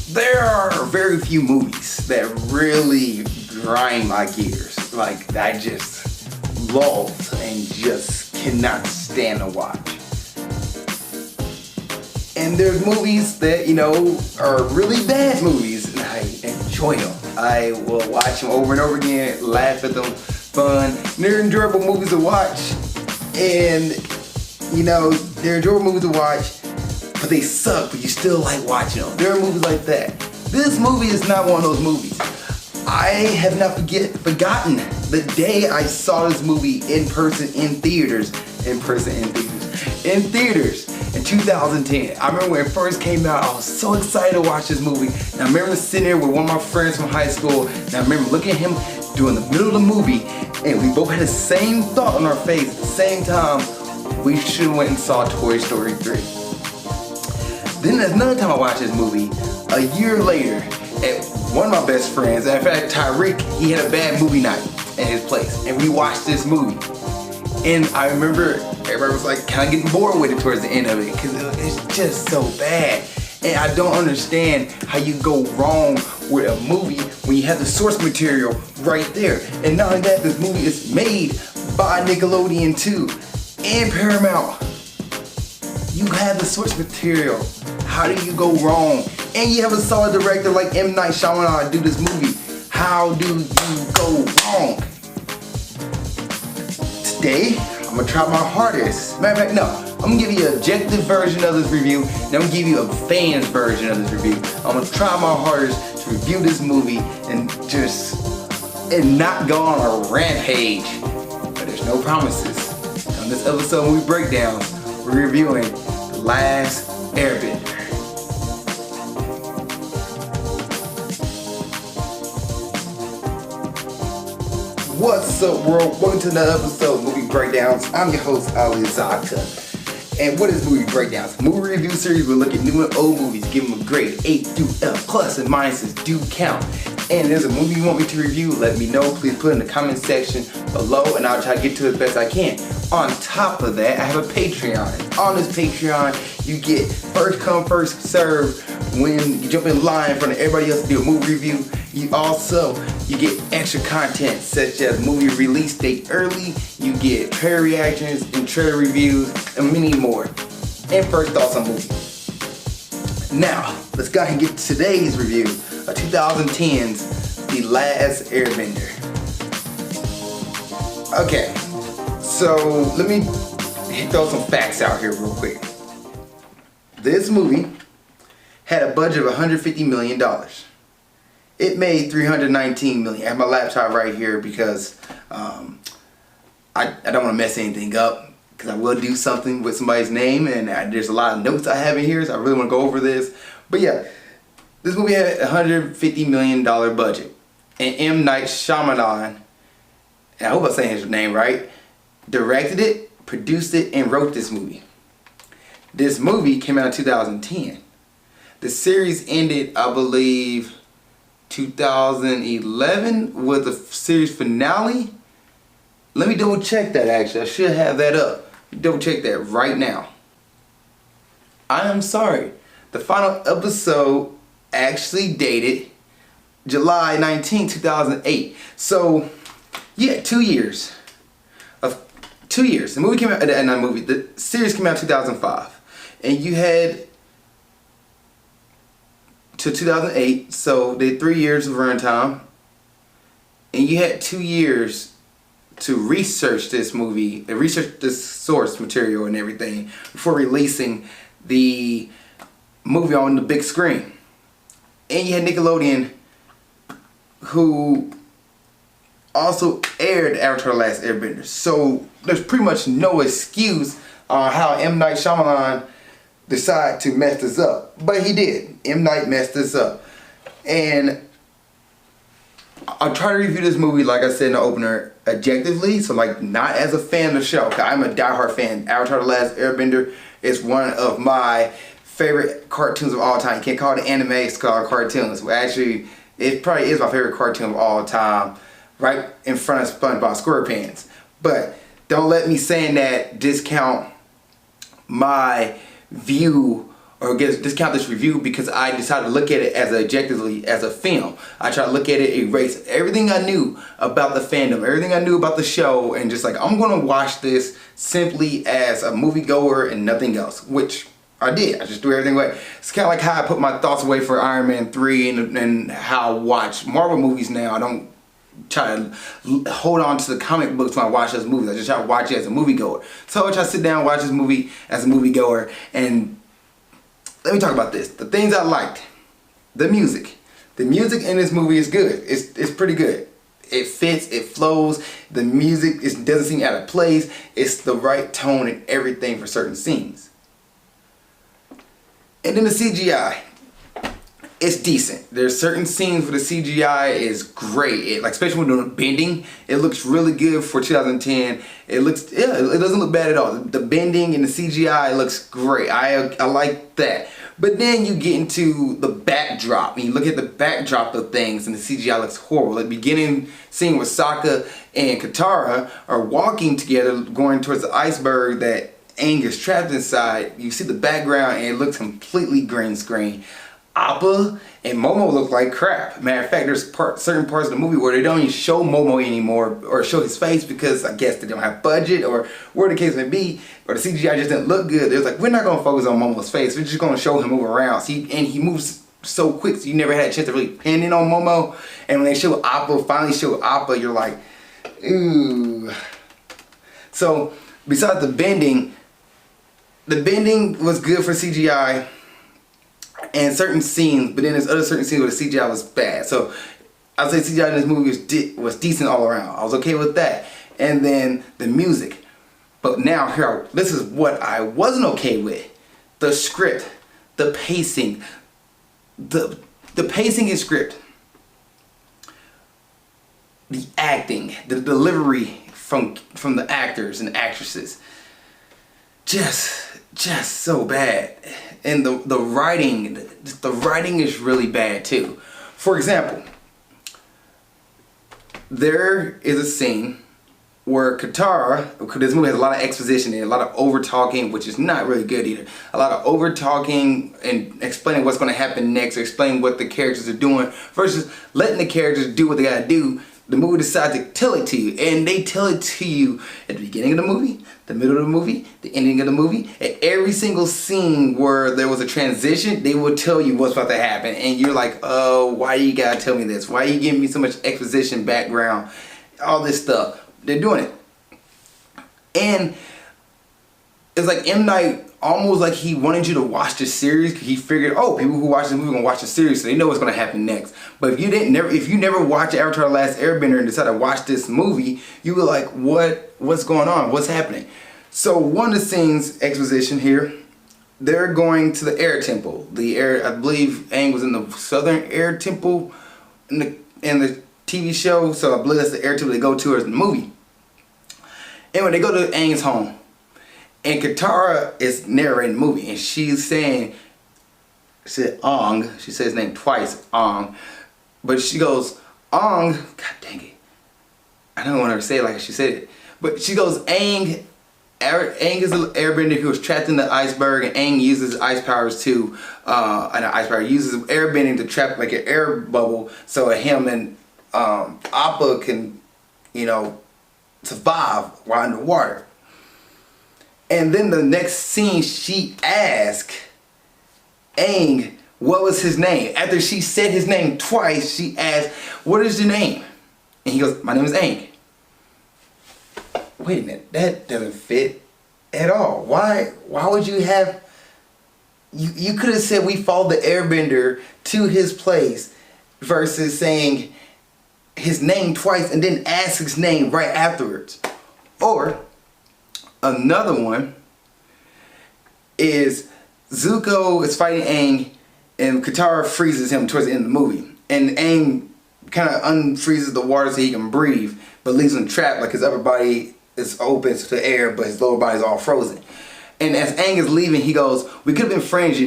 There are very few movies that really grind my gears, like that I just love and just cannot stand to watch. And there's movies that, are really bad movies, and I enjoy them. I will watch them over and over again, laugh at them, fun. They're enjoyable movies to watch, and they're enjoyable movies to watch, but they suck, but you still like watching them. There are movies like that. This movie is not one of those movies. I have not forgotten the day I saw this movie in person in theaters. In 2010. I remember when it first came out, I was so excited to watch this movie. And I remember sitting there with one of my friends from high school, and I remember looking at him during the middle of the movie, and we both had the same thought on our face at the same time. We should have went and saw Toy Story 3. Then another time I watched this movie, a year later, at one of my best friends, in fact Tyreek, he had a bad movie night at his place, and we watched this movie. And I remember everybody was like kind of getting bored with it towards the end of it because it's just so bad. And I don't understand how you go wrong with a movie when you have the source material right there. And not only that, this movie is made by Nickelodeon too, and Paramount. You have the source material. How do you go wrong? And you have a solid director like M. Night Shyamalan do this movie. How do you go wrong? Today, I'm gonna try my hardest. Matter of fact, no. I'm gonna give you an objective version of this review, then I'm gonna give you a fan's version of this review. I'm gonna try my hardest to review this movie and not go on a rampage. But there's no promises. On this episode of Movie Breakdowns, we're reviewing The Last Airbender. What's up, world? Welcome to another episode of Movie Breakdowns. I'm your host, Ali Zakka. And what is Movie Breakdowns? Movie review series. We look at new and old movies, give them a grade, A through F. Plus and minuses do count. And if there's a movie you want me to review, let me know. Please put it in the comment section below, and I'll try to get to it as best I can. On top of that, I have a Patreon. On this Patreon, you get first come, first serve when you jump in line in front of everybody else to do a movie review. You get extra content such as movie release date early, you get trailer reactions and trailer reviews, and many more. And first thoughts on movies. Now, let's go ahead and get to today's review of 2010's The Last Airbender. Okay, so let me throw some facts out here real quick. This movie had a budget of $150 million. It made $319 million. I have my laptop right here because I don't want to mess anything up, because I will do something with somebody's name, and there's a lot of notes I have in here, so I really want to go over this. But yeah, this movie had a $150 million budget, and M. Night Shyamalan, and I hope I'm saying his name right, directed it, produced it, and wrote this movie. This movie came out in 2010. The series ended, I believe, 2011 with the series finale. Let me double check that actually. I should have that up. Double check that right now. I am sorry. The final episode actually dated July 19, 2008. So, yeah, 2 years. The movie came out, the series came out in 2005. And you had to 2008, so they had 3 years of runtime, and you had 2 years to research this movie, research this source material and everything before releasing the movie on the big screen. And you had Nickelodeon, who also aired Avatar: The Last Airbender. So there's pretty much no excuse on how M. Night Shyamalan decided to mess this up. But he did. M. Night messed this up. And I'll try to review this movie, like I said in the opener, objectively. So like, not as a fan of the show. I'm a diehard fan. Avatar: The Last Airbender is one of my favorite cartoons of all time. You can't call it anime, it's called cartoons. Well, actually, it probably is my favorite cartoon of all time, right in front of SpongeBob SquarePants. But don't let me saying that discount my view or discount this review because I decided to look at it as objectively as a film. I try to look at it, erase everything I knew about the fandom, everything I knew about the show, and just like, I'm gonna watch this simply as a moviegoer and nothing else, which I did. I just threw everything away. It's kind of like how I put my thoughts away for Iron Man 3 and how I watch Marvel movies now. I don't try to hold on to the comic books when I watch those movies. I just try to watch it as a moviegoer. So I try to sit down and watch this movie as a moviegoer. And let me talk about this. The things I liked. The music. The music in this movie is good. It's pretty good. It fits, it flows, the music doesn't seem out of place. It's the right tone and everything for certain scenes. And then the CGI. It's decent. There's certain scenes where the CGI is great. Like especially when doing bending, it looks really good for 2010. It doesn't look bad at all. The bending and the CGI looks great. I like that. But then you get into the backdrop, and you look at the backdrop of things, and the CGI looks horrible. The beginning scene where Zakka and Katara are walking together, going towards the iceberg that Aang is trapped inside. You see the background, and it looks completely green screen. Appa and Momo look like crap. Matter of fact, there's certain parts of the movie where they don't even show Momo anymore or show his face because I guess they don't have budget or where the case may be, or the CGI just didn't look good. They're like, we're not going to focus on Momo's face. We're just going to show him move around. See, and he moves so quick, so you never had a chance to really pin in on Momo. And when they show Appa, finally show Appa, you're like, ooh. So besides the bending was good for CGI. And certain scenes, but then there's other certain scenes where the CGI was bad. So I'd say CGI in this movie was decent all around. I was okay with that. And then the music. But now this is what I wasn't okay with. The script, the pacing, the pacing and script, the acting, the delivery from the actors and actresses, just so bad. And the writing is really bad too. For example, there is a scene where Katara, because this movie has a lot of exposition and a lot of over talking, which is not really good either. A lot of over talking and explaining what's going to happen next, or explaining what the characters are doing, versus letting the characters do what they gotta do. The movie decides to tell it to you, and they tell it to you at the beginning of the movie, the middle of the movie, the ending of the movie. At every single scene where there was a transition, they will tell you what's about to happen, and you're like, oh, why you gotta tell me this? Why are you giving me so much exposition, background, all this stuff? They're doing it. And it's like M. Night, almost like he wanted you to watch the series, because he figured, oh, people who watch this movie are gonna watch the series, so they know what's gonna happen next. But if you never watched Avatar: Last Airbender and decided to watch this movie, you were like, what's going on? What's happening? So one of the scenes, exposition here, they're going to the air temple. I believe Aang was in the southern air temple in the TV show, so I believe that's the air temple they go to in the movie. And when they go to Aang's home, and Katara is narrating the movie, and she's saying, she said Ong, she says his name twice, Ong, but she goes, Ong, god dang it, I don't want her to say it like she said it, but she goes, Aang is an airbender who was trapped in the iceberg, and Aang uses ice powers to, uses airbending to trap like an air bubble, so him and Appa can, survive while underwater. And then the next scene, she asked Aang what was his name. After she said his name twice, she asked, what is your name? And he goes, my name is Aang. Wait a minute, that doesn't fit at all. Why would you have, you could have said we followed the airbender to his place versus saying his name twice and then ask his name right afterwards. Or another one is Zuko is fighting Aang and Katara freezes him towards the end of the movie. And Aang kind of unfreezes the water so he can breathe, but leaves him trapped, like his upper body is open to the air, but his lower body is all frozen. And as Aang is leaving, he goes, we could have been friends,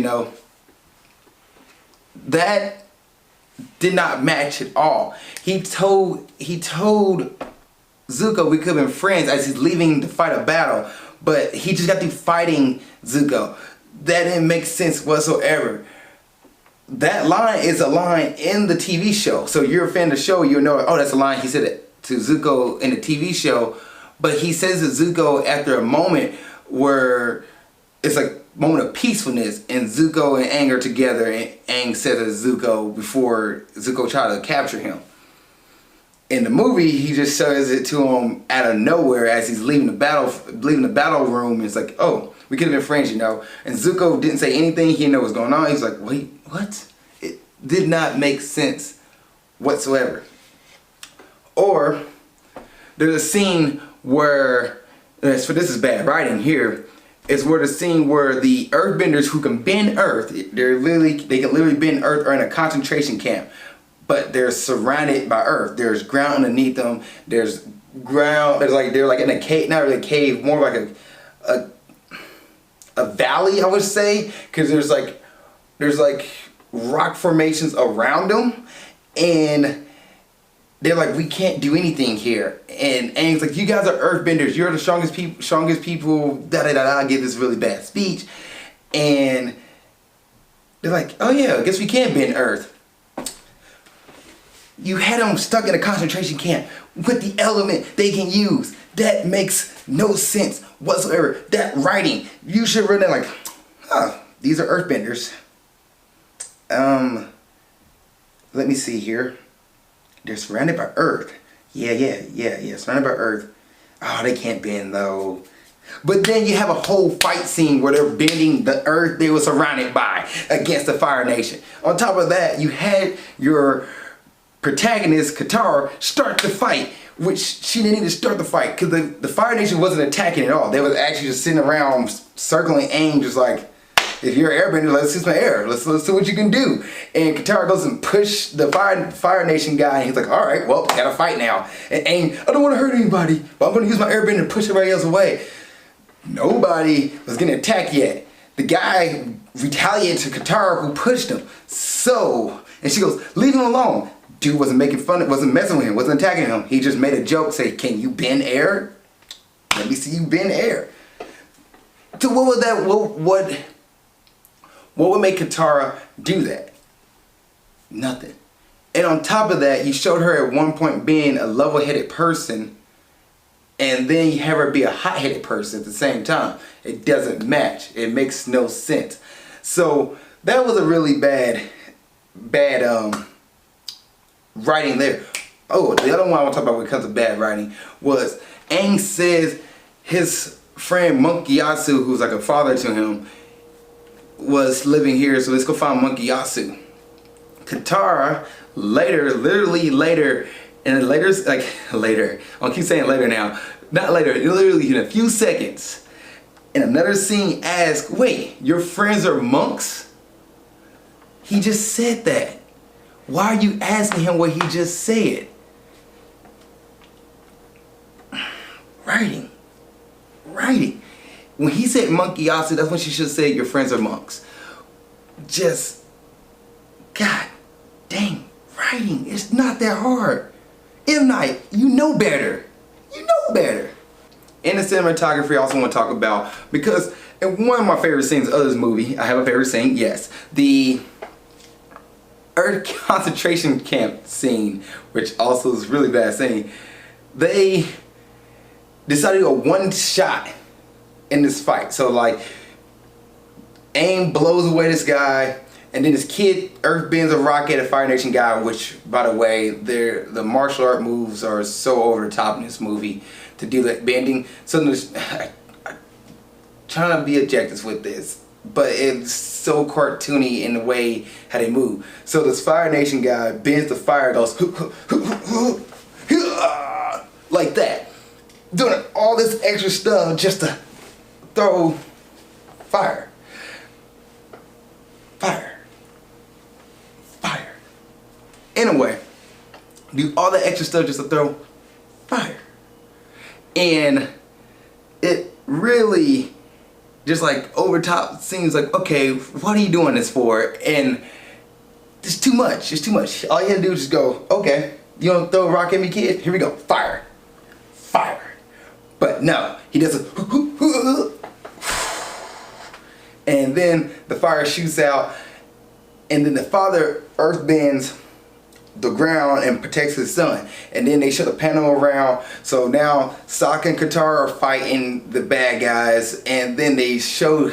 That did not match at all. He told Zuko we could have been friends as he's leaving to fight a battle, but he just got through fighting Zuko. That didn't make sense whatsoever. That line is a line in the TV show. So you're a fan of the show, you'll know, oh, that's a line he said it to Zuko in the TV show. But he says to Zuko after a moment where it's like a moment of peacefulness, and Zuko and Aang are together, and Aang says to Zuko before Zuko tried to capture him. In the movie, he just says it to him out of nowhere as he's leaving the battle room. It's like, oh, we could have been friends, you know. And Zuko didn't say anything. He didn't know what was going on. He's like, wait, what? It did not make sense whatsoever. Or there's a scene where, this is bad writing here, is where the scene where the earthbenders who can bend earth, they can literally bend earth, are in a concentration camp. But they're surrounded by earth. There's ground underneath them. There's ground. They're like in a cave, not really a cave, more like a valley, I would say, because there's like rock formations around them, and they're like, we can't do anything here. And Aang's like, you guys are earthbenders. You're the strongest people. Da da da da. Give this really bad speech, and they're like, oh yeah, I guess we can bend earth. You had them stuck in a concentration camp with the element they can use. That makes no sense whatsoever. That writing, you should have written it like, huh, these are earthbenders. Let me see here. They're surrounded by earth. Yeah, surrounded by earth. Oh, they can't bend though. But then you have a whole fight scene where they're bending the earth they were surrounded by against the Fire Nation. On top of that, you had your protagonist, Katara, start the fight, which she didn't need to start the fight because the Fire Nation wasn't attacking at all. They was actually just sitting around circling Aang, just like, if you're an airbender, let's use my air. Let's see what you can do. And Katara goes and push the Fire Nation guy, and he's like, all right, well, gotta fight now. And Aang, I don't want to hurt anybody, but I'm going to use my airbender to push everybody else away. Nobody was getting attacked yet. The guy retaliated to Katara who pushed him. So, and she goes, leave him alone. Dude wasn't making fun of, wasn't messing with him, wasn't attacking him. He just made a joke, say, can you bend air? Let me see you bend air. So what would that, what would make Katara do that? Nothing. And on top of that, you showed her at one point being a level-headed person, and then you have her be a hot-headed person at the same time. It doesn't match. It makes no sense. So that was a really bad writing there. Oh, the other one I want to talk about when it comes to bad writing was Aang says his friend Monkey Yasu, who's like a father to him, was living here, so let's go find Monkey Yasu. Katara literally later, I'll keep saying later now, not later, literally in a few seconds, in another scene asks, wait, your friends are monks? He just said that. Why are you asking him what he just said? Writing. When he said Monkey Yasu, that's when she should say your friends are monks. Just, God dang, writing. It's not that hard. M. Night, you know better. You know better. In the cinematography, I also want to talk about, because in one of my favorite scenes of this movie, I have a favorite scene, yes. The Earth concentration camp scene, which also is a really bad scene. They decided to go one shot in this fight. So like, Aang blows away this guy, and then this kid earth bends a rocket at a Fire Nation guy, which, by the way, the martial art moves are so over the top in this movie to do that bending. So I'm trying to be objective with this, but it's so cartoony in the way how they move. So this Fire Nation guy bends the fire, goes like that, doing all this extra stuff just to throw fire. Anyway, do all the extra stuff just to throw fire. And it really just like over top seems like, okay, what are you doing this for? And it's too much. It's too much. All you had to do is just go, okay, you want to throw a rock at me, kid? Here we go. Fire. Fire. But no, he does a And then the fire shoots out, and then the father earth bends the ground and protects his son. And then they show the panel around. So now Zakka and Katara are fighting the bad guys, and then they show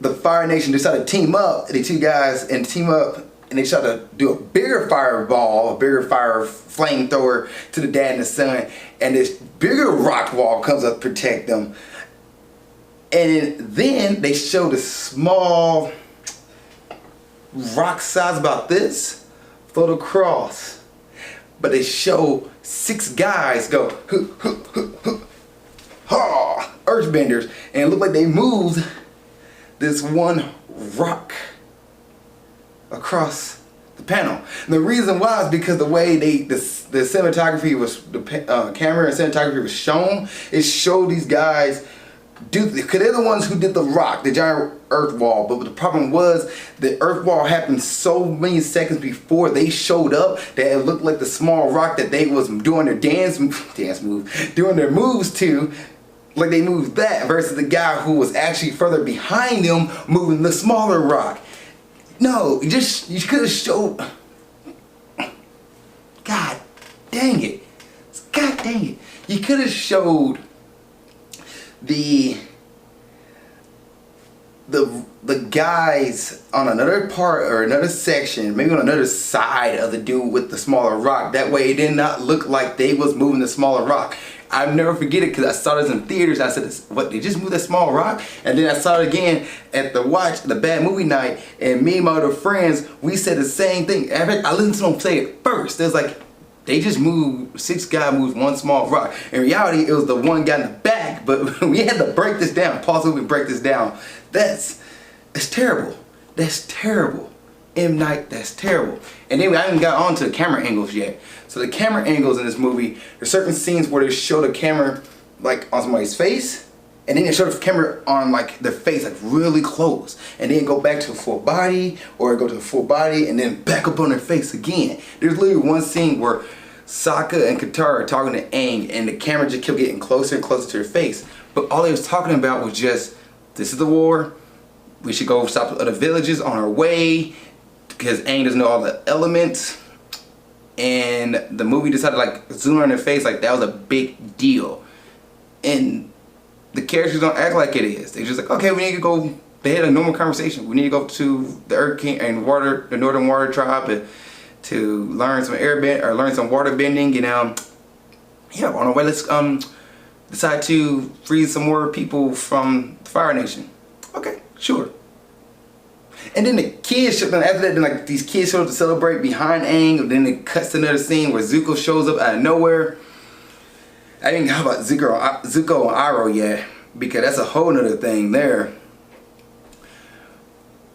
the Fire Nation decided to team up, the two guys, and team up, and they try to do a bigger fireball, a bigger fire flamethrower to the dad and the son, and this bigger rock wall comes up to protect them. And then they show the small rock size about this float across, but they show 6 guys go earthbenders, and it looked like they moved this one rock across the panel. And the reason why is because the way the cinematography was, the camera and cinematography was shown, it showed these guys do, because they're the ones who did the rock, the giant earth wall. But the problem was the earth wall happened so many seconds before they showed up that it looked like the small rock that they was doing their doing their moves to. Like they moved that versus the guy who was actually further behind them moving the smaller rock. No, you could have showed. God dang it. God dang it. You could have showed the guys on another part or another section, maybe on another side of the dude with the smaller rock. That way it did not look like they was moving the smaller rock. I'll never forget it because I saw this in theaters. I said, what, they just moved that small rock? And then I saw it again at the bad movie night, and me and my other friends, we said the same thing. I listened to them say it first. It was like, they just moved, 6 guys moved one small rock. In reality, it was the one guy in the back, but we had to break this down. Pause it, we break this down. It's terrible. That's terrible. M. Night, that's terrible. And then I haven't got on to the camera angles yet. So the camera angles in this movie, there's certain scenes where they show the camera like on somebody's face, and then they show the camera on like their face like really close, and then go back to full body, or go to the full body and then back up on their face again. There's literally one scene where Zakka and Katara are talking to Aang, and the camera just kept getting closer and closer to their face. But all they was talking about was just, this is the war, we should go stop the other villages on our way, because Aang doesn't know all the elements. And the movie decided to like zoom on their face like that was a big deal. And the characters don't act like it is. They're just like, okay, we need to go. They had a normal conversation. We need to go to the Earth King and the Northern Water Tribe to learn some airbend or learn some water bending. And yeah, on our way, let's decide to free some more people from the Fire Nation. Okay, sure. And then the kids, after that, then like these kids show up to celebrate behind Aang. And then it cuts to another scene where Zuko shows up out of nowhere. I didn't talk about Zuko and Iroh yet, because that's a whole nother thing there.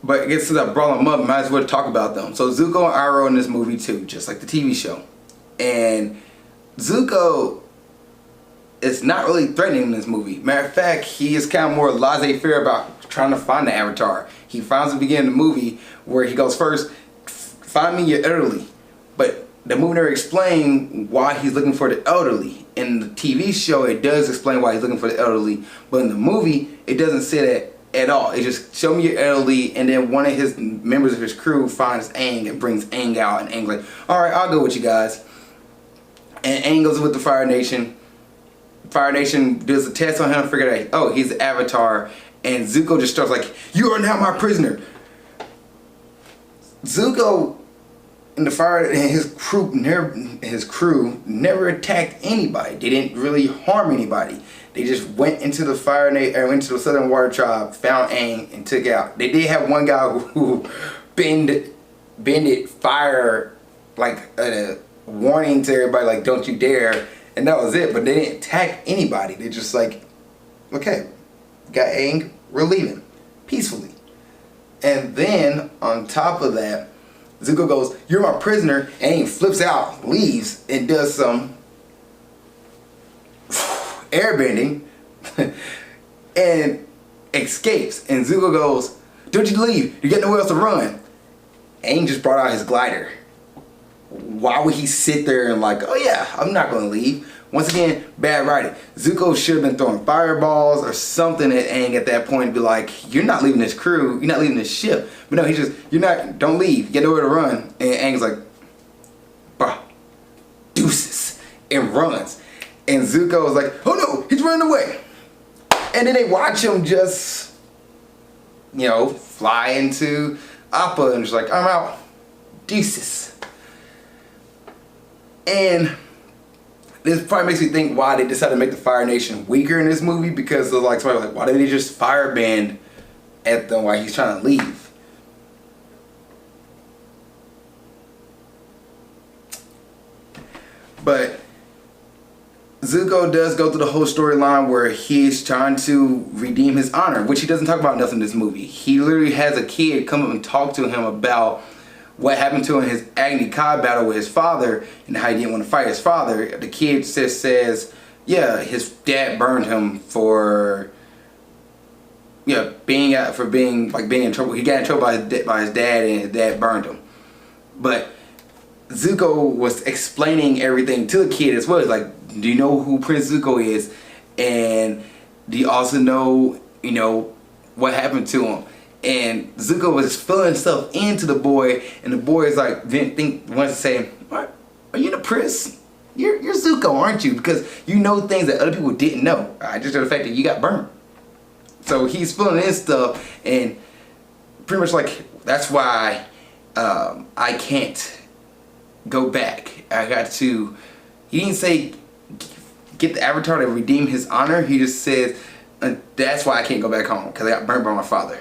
But I guess since I brought them up, might as well talk about them. So Zuko and Iroh in this movie too, just like the TV show. And Zuko is not really threatening in this movie. Matter of fact, he is kind of more laissez-faire about trying to find the Avatar. He finds at the beginning of the movie where he goes, first, find me your elderly. But the movie never explains why he's looking for the elderly. In the TV show, it does explain why he's looking for the elderly. But in the movie, it doesn't say that at all. It just, show me your elderly, and then one of his members of his crew finds Aang and brings Aang out, and Aang's like, alright, I'll go with you guys. And Aang goes with the Fire Nation. Fire Nation does a test on him to figure out, oh, he's the Avatar. And Zuko just starts like, you are now my prisoner. Zuko and the Fire and his crew never attacked anybody. They didn't really harm anybody. They just went into the went to the Southern Water Tribe, found Aang, and took out. They did have one guy who bended fire, like a warning to everybody, like, don't you dare. And that was it. But they didn't attack anybody. They just like, okay, got Aang, we're leaving peacefully. And then on top of that, Zuko goes, you're my prisoner. Aang flips out, leaves, and does some airbending and escapes. And Zuko goes, don't you leave, you got nowhere else to run. Aang just brought out his glider. why would he sit there and like, oh yeah, I'm not gonna leave? Once again, bad writing. Zuko should have been throwing fireballs or something at Aang at that point and be like, you're not leaving this crew, you're not leaving this ship. But no, he's just, don't leave, you got nowhere to run. And Aang's like, bruh, deuces, and runs. And Zuko is like, oh no, he's running away. And then they watch him just, you know, fly into Appa and just like, I'm out, deuces. And this probably makes me think why they decided to make the Fire Nation weaker in this movie, because they're like, somebody was like, why didn't they just fireband at them while he's trying to leave? But Zuko does go through the whole storyline where he's trying to redeem his honor, which he doesn't talk about enough in this movie. He literally has a kid come up and talk to him about what happened to him in his Agni Kai battle with his father and how he didn't want to fight his father. The kid just says, yeah, his dad burned him for, yeah, being in trouble. He got in trouble by his dad, and his dad burned him. But Zuko was explaining everything to the kid as well. He's like, do you know who Prince Zuko is? And do you also know, you know, what happened to him? And Zuko was filling stuff into the boy, and the boy is like, wants to say, what? Are you the prince? You're Zuko, aren't you? Because you know things that other people didn't know. Just the fact that you got burned. So he's filling in stuff, and pretty much like, that's why I can't go back. I got to, he didn't say get the Avatar to redeem his honor. He just said, that's why I can't go back home, because I got burned by my father.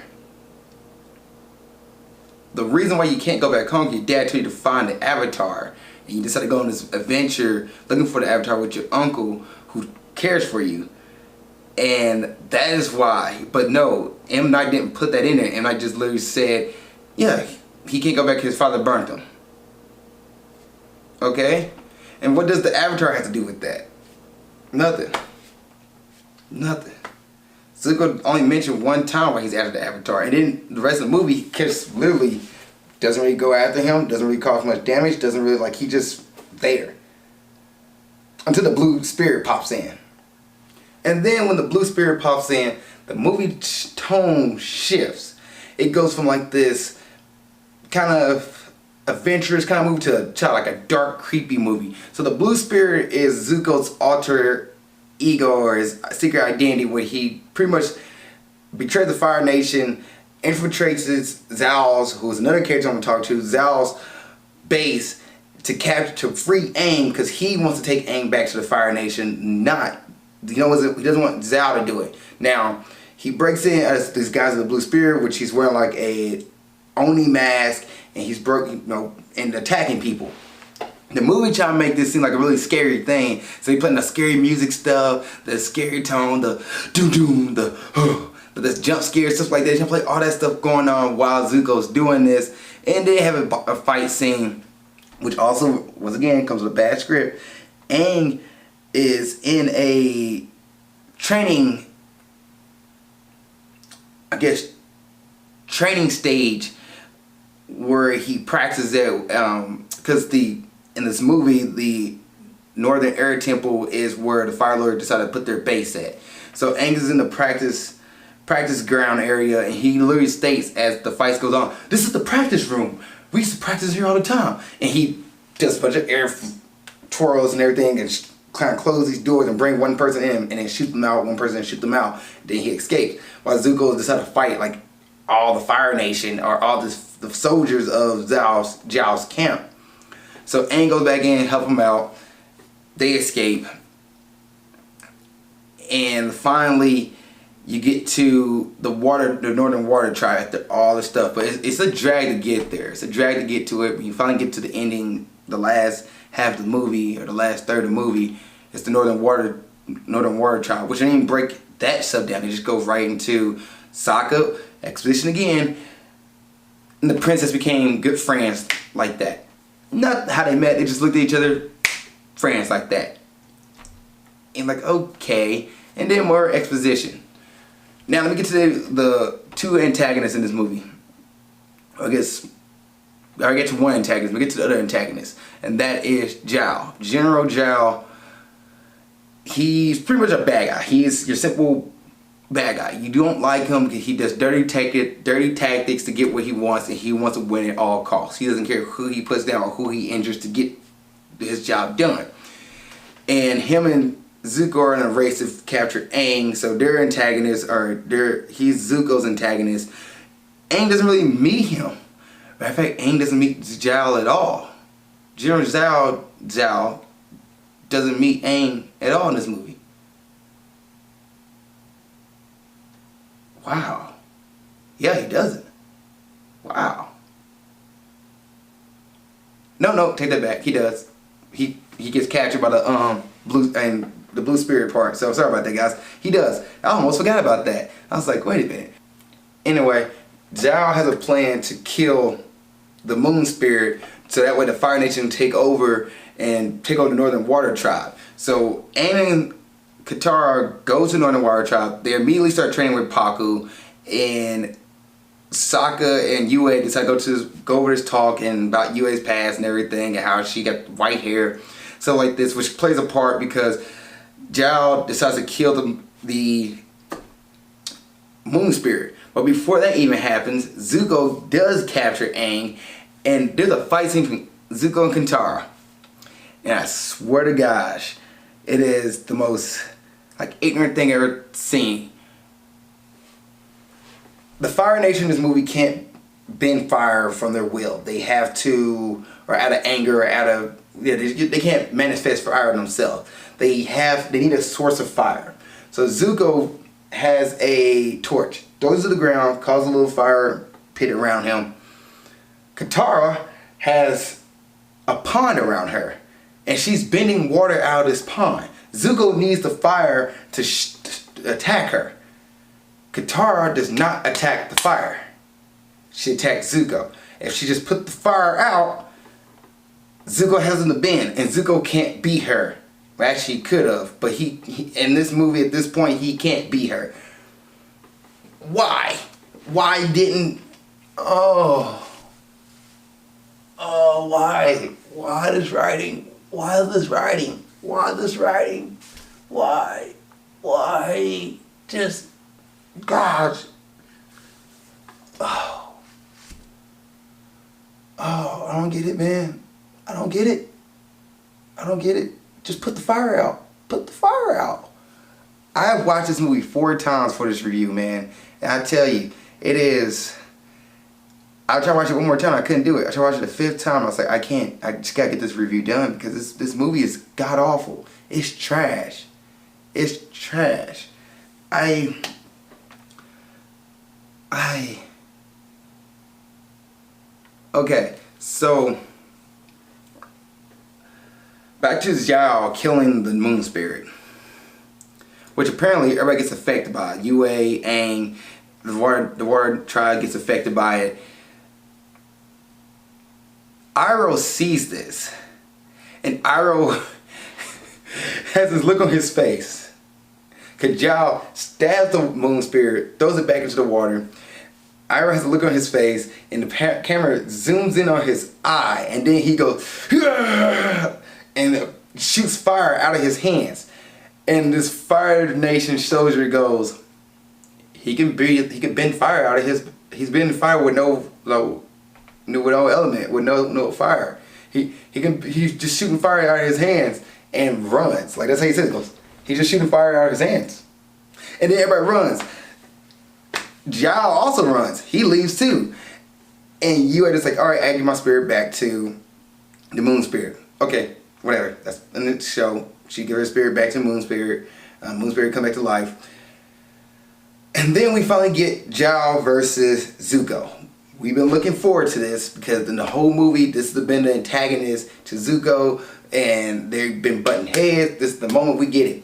The reason why you can't go back home, your dad told you to find the Avatar, and you decided to go on this adventure looking for the Avatar with your uncle who cares for you. And that is why. But no, M. Night didn't put that in there. M. Night just literally said, yeah, he can't go back because his father burnt him. Okay? And what does the Avatar have to do with that? Nothing. Nothing. Zuko only mentioned one time why he's after the Avatar, and then the rest of the movie, he just literally doesn't really go after him, doesn't really cause much damage, doesn't really, like, he just there. Until the blue spirit pops in. And then when the blue spirit pops in, the movie tone shifts. It goes from like this kind of adventurous kind of movie to like a dark, creepy movie. So the blue spirit is Zuko's alter ego, or his secret identity, where he pretty much betrays the Fire Nation, infiltrates Zhao's, who's another character I'm gonna talk to, Zhao's base to free Aang, because he wants to take Aang back to the Fire Nation. He doesn't want Zhao to do it. Now he breaks in as this guy's the blue spirit, which he's wearing like a Oni mask, and he's and attacking people. The movie trying to make this seem like a really scary thing, so he putting the scary music stuff, the scary tone, the doom doom, but this jump scare stuff like that. You play all that stuff going on while Zuko's doing this, and they have a fight scene, which also once again comes with a bad script. Aang is in a training, I guess, training stage where he practices it, because in this movie, the Northern Air Temple is where the Fire Lord decided to put their base at. So Aang is in the practice ground area, and he literally states as the fight goes on, "This is the practice room. We used to practice here all the time." And he does a bunch of air twirls and everything, and kind of close these doors and bring one person in, and then shoot them out, one person and shoot them out. Then he escapes. While Zuko decided to fight like all the Fire Nation, or all the soldiers of Zhao's camp. So Aang goes back in, help him out. They escape. And finally, you get to the Northern Water Tribe after all this stuff. But it's a drag to get there. It's a drag to get to it. When you finally get to the ending, the last half of the movie, or the last third of the movie, it's the Northern Water Tribe, which didn't even break that stuff down. It just goes right into Zakka, exposition again, and the princess became good friends like that. Not how they met, they just looked at each other, friends like that. And like, okay. And then more exposition. Now let me get to the two antagonists in this movie. I guess I get to one antagonist, we get to the other antagonist, and that is Zhao. General Zhao. He's pretty much a bad guy. He's your simple bad guy. You don't like him because he does dirty tactics to get what he wants, and he wants to win at all costs. He doesn't care who he puts down or who he injures to get his job done. And him and Zuko are in a race to capture Aang, so their antagonists are he's Zuko's antagonist. Aang doesn't really meet him. Matter of fact, Aang doesn't meet Zhao at all. General Zhao doesn't meet Aang at all in this movie. Wow. Yeah, he doesn't. Wow. No, take that back. He does. He gets captured by the blue spirit part. So sorry about that, guys. He does. I almost forgot about that. I was like, wait a minute. Anyway, Zhao has a plan to kill the moon spirit so that way the Fire Nation take over the Northern Water Tribe. So Aang and Katara go to the Northern Water Tribe. They immediately start training with Pakku, and Zakka and Yue decide to go over this talk and about Yue's past and everything and how she got white hair. So like this, which plays a part because Zhao decides to kill the moon spirit. But before that even happens, Zuko does capture Aang, and there's a fight scene between Zuko and Katara. And I swear to gosh, it is the most ignorant thing I've ever seen. The Fire Nation in this movie can't bend fire from their will. They have to, or out of anger, or out of, they can't manifest fire themselves. They need a source of fire. So Zuko has a torch, throws it to the ground, causes a little fire pit around him. Katara has a pond around her, and she's bending water out of this pond. Zuko needs the fire to attack her. Katara does not attack the fire. She attacks Zuko. If she just put the fire out, Zuko has in the bend, and Zuko can't beat her. Well, actually, he could have, but he in this movie at this point he can't beat her. Why? Why didn't? Oh, why? Why this writing? Why this writing? Why this writing? Why? Why? Just, gosh. Oh, I don't get it, man. I don't get it. I don't get it. Just put the fire out. Put the fire out. I have watched this movie 4 times for this review, man. And I tell you, it is... I tried to watch it one more time. I couldn't do it. I tried to watch it the 5th time. I was like, I can't. I just got to get this review done because this movie is god-awful. It's trash. It's trash. Okay, so... back to Zhao killing the moon spirit, which apparently everybody gets affected by. Yue, Aang, the water tribe gets affected by it. Iroh sees this, and Iroh has this look on his face. Cause Zhao stabs the moon spirit, throws it back into the water. Iroh has a look on his face, and the camera zooms in on his eye, and then he goes, "Argh!" and shoots fire out of his hands. And this Fire Nation soldier goes, he can bend fire out of his, he's bending fire with no element, with no fire. He's just shooting fire out of his hands and runs. Like that's how he says it goes. He's just shooting fire out of his hands. And then everybody runs. Zhao also runs. He leaves too. And you are just like, alright, I give my spirit back to the moon spirit. Okay, whatever. That's in the show. She gave her spirit back to Moon Spirit. Moon Spirit come back to life. And then we finally get Zhao versus Zuko. We've been looking forward to this because in the whole movie, this has been the antagonist to Zuko, and they've been butting heads. This is the moment we get it.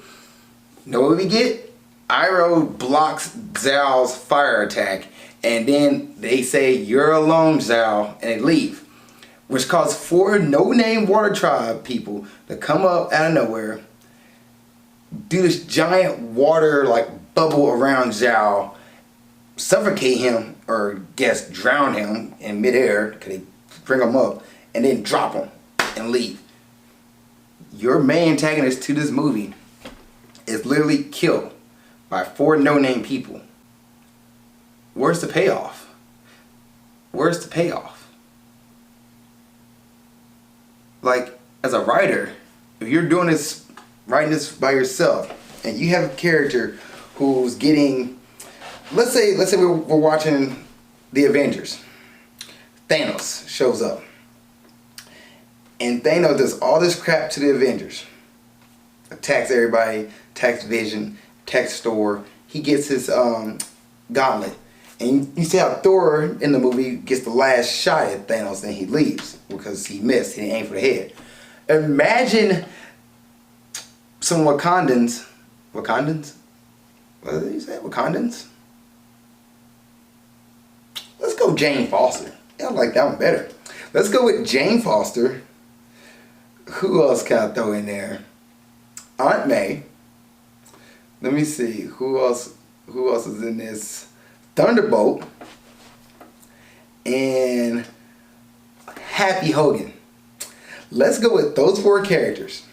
You know what we get? Iroh blocks Zhao's fire attack, and then they say, "You're alone, Zhao," and they leave. Which caused 4 no-name water tribe people to come up out of nowhere, do this giant water bubble around Zhao, suffocate him, or drown him in midair, because they bring them up, and then drop them and leave. Your main antagonist to this movie is literally killed by 4 no-name people. Where's the payoff? Where's the payoff? Like, as a writer, if you're doing this, writing this by yourself, and you have a character who's getting, let's say we're watching The Avengers. Thanos shows up. And Thanos does all this crap to the Avengers. Attacks everybody, attacks Vision, attacks Thor. He gets his gauntlet. And you see how Thor in the movie gets the last shot at Thanos and he leaves because he missed. He didn't aim for the head. Imagine some Wakandans. What did you say? Wakandans? Let's go Jane Foster. I like that one better. Let's go with Jane Foster. Who else can I throw in there? Aunt May. Let me see. Who else is in this? Thunderbolt. And Happy Hogan. Let's go with those 4 characters.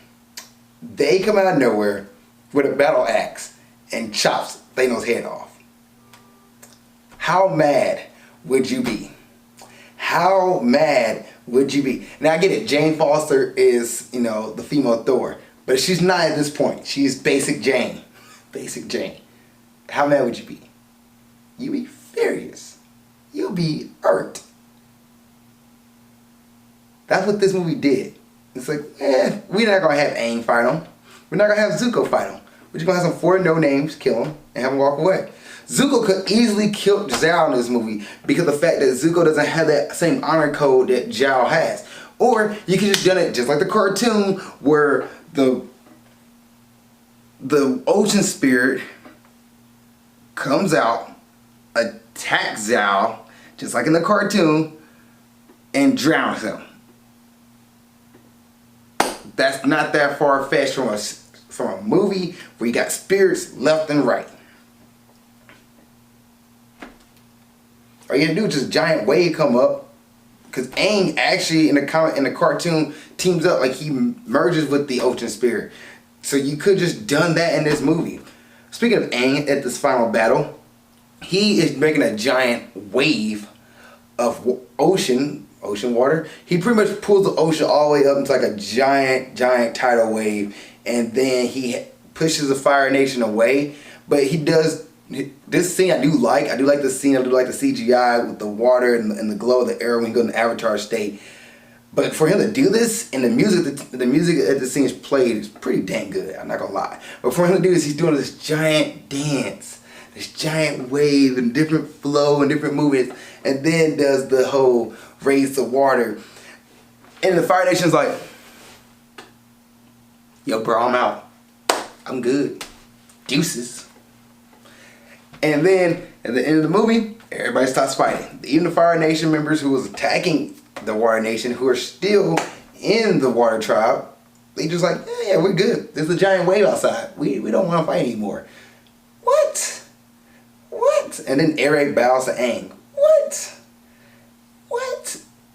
They come out of nowhere with a battle axe and chops Thanos' head off. How mad would you be? How mad would you be? Now I get it, Jane Foster is, the female Thor, but she's not at this point. She's basic Jane. Basic Jane. How mad would you be? You'd be furious. You'd be irked. That's what this movie did. It's like, we're not gonna have Aang fight him. We're not gonna have Zuko fight him. We're just gonna have some 4 no-names kill him and have him walk away. Zuko could easily kill Zhao in this movie because of the fact that Zuko doesn't have that same honor code that Zhao has. Or you could just done it just like the cartoon where the ocean spirit comes out, attacks Zhao, just like in the cartoon, and drowns him. That's not that far-fetched from a movie where you got spirits left and right. All you gotta do is just a giant wave come up, because Aang actually in the cartoon teams up, like he merges with the ocean spirit. So you could just done that in this movie. Speaking of Aang, at this final battle, he is making a giant wave of ocean water. He pretty much pulls the ocean all the way up into like a giant tidal wave, and then he pushes the Fire Nation away. But he does this scene. I do like the scene. I do like the CGI with the water and the glow of the air when he goes in the Avatar state. But for him to do this, and the music that the scene is played is pretty dang good. I'm not gonna lie. But for him to do this, he's doing this giant dance, this giant wave, and different flow and different movements, and then does the whole raise the water. And the Fire Nation's like, yo bro, I'm out. I'm good. Deuces. And then at the end of the movie, everybody stops fighting. Even the Fire Nation members who was attacking the Water Nation, who are still in the Water Tribe, they just like, yeah, we're good. There's a giant wave outside. We don't want to fight anymore. What? And then Eric bows to Aang. What?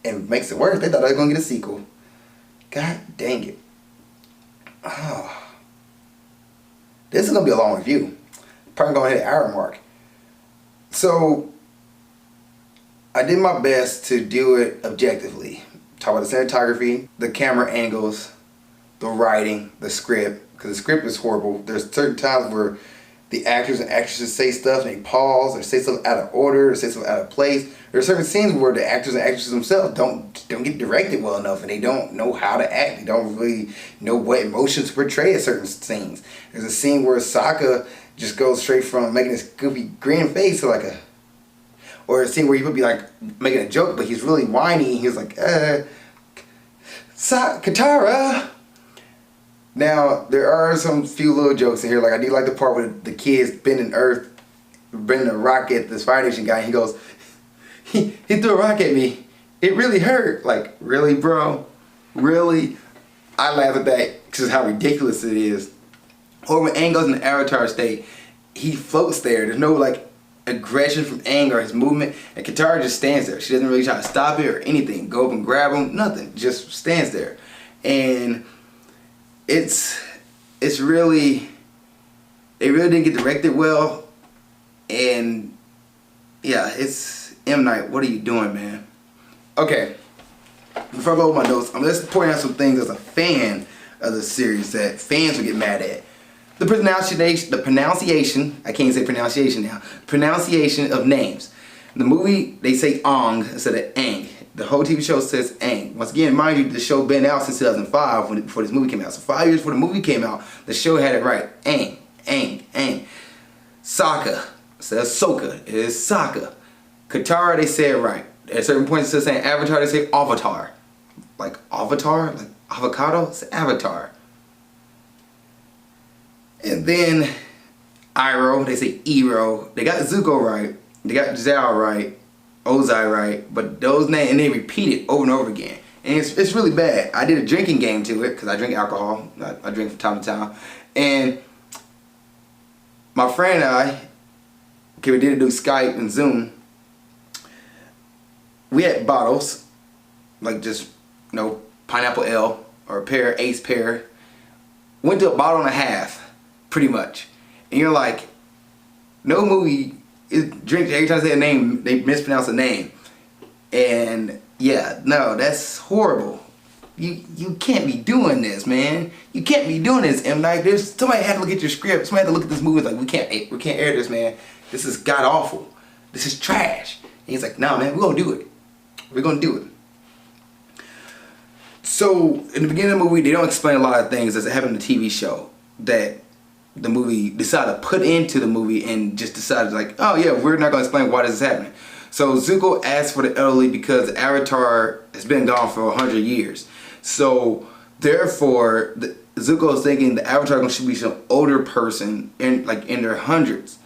And makes it worse. They thought they were going to get a sequel. God dang it. Oh. This is going to be a long review. Probably going to hit the hour mark. So, I did my best to do it objectively. Talk about the cinematography, the camera angles, the writing, the script. Because the script is horrible. There's certain times where the actors and actresses say stuff and they pause or say something out of order or say something out of place. There are certain scenes where the actors and actresses themselves don't get directed well enough, and they don't know how to act. They don't really know what emotions to portray at certain scenes. There's a scene where Zakka just goes straight from making this goofy grin face to like or a scene where he would be like making a joke, but he's really whiny. He's like, Katara. Now, there are some few little jokes in here. Like, I do like the part with the kids bending a rock at this Fire Nation guy. And he goes, he threw a rock at me. It really hurt. Like, really, bro? Really? I laugh at that because how ridiculous it is. Or when Aang goes in the Avatar state, he floats there. There's no, like, aggression from Aang or his movement, and Katara just stands there. She doesn't really try to stop it or anything, go up and grab him, nothing, just stands there. And it's really, they really didn't get directed well. And yeah, it's M. Night, what are you doing, man? Okay, before I go over my notes, I'm just pointing out some things as a fan of the series that fans would get mad at. The pronunciation, I can't say pronunciation now, pronunciation of names. In the movie, they say Ong instead of Aang. The whole TV show says Aang. Once again, mind you, the show been out since 2005 before this movie came out. So 5 years before the movie came out, the show had it right. Aang, Aang, Aang. Sokka instead of Sokka, it is Zakka. Katara, they say it right. At certain points, instead of saying Avatar, they say Avatar. Like Avatar? Like avocado? It's Avatar. And then Iroh, they say Iroh. They got Zuko right. They got Zhao right. Ozai right. But those names, and they repeat it over and over again. And it's really bad. I did a drinking game to it because I drink alcohol. I drink from time to time. And my friend and I, okay, we did do Skype and Zoom. We had bottles, like just, you know, pineapple L or a pear, ace pear. Went to a bottle and a half, pretty much. And you're like, no movie drinks every time they say a name, they mispronounce a name. And yeah, no, that's horrible. You can't be doing this, man. You can't be doing this, M. Night. Somebody had to look at your script. Somebody had to look at this movie like, we can't air this, man. This is god awful. This is trash. And he's like, no, man, we're gonna do it. We're gonna do it. So in the beginning of the movie, they don't explain a lot of things as it happened in the TV show that the movie decided to put into the movie and just decided like, oh yeah, we're not gonna explain why this is happening. So Zuko asked for the elderly because Avatar has been gone for 100 years. So therefore, Zuko is thinking the Avatar should be some older person in their hundreds,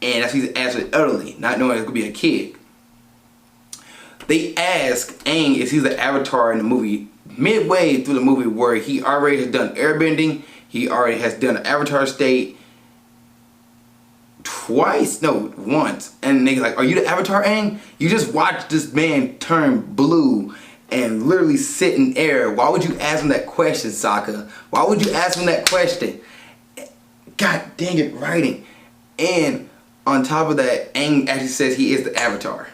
and that's why he's asked for the elderly, not knowing it could be a kid. They ask Aang if he's the Avatar in the movie midway through the movie where he already has done airbending, he already has done an Avatar state once. And they're like, are you the Avatar, Aang? You just watched this man turn blue and literally sit in air. Why would you ask him that question, Zakka? Why would you ask him that question? God dang it, writing. And on top of that, Aang actually says he is the Avatar.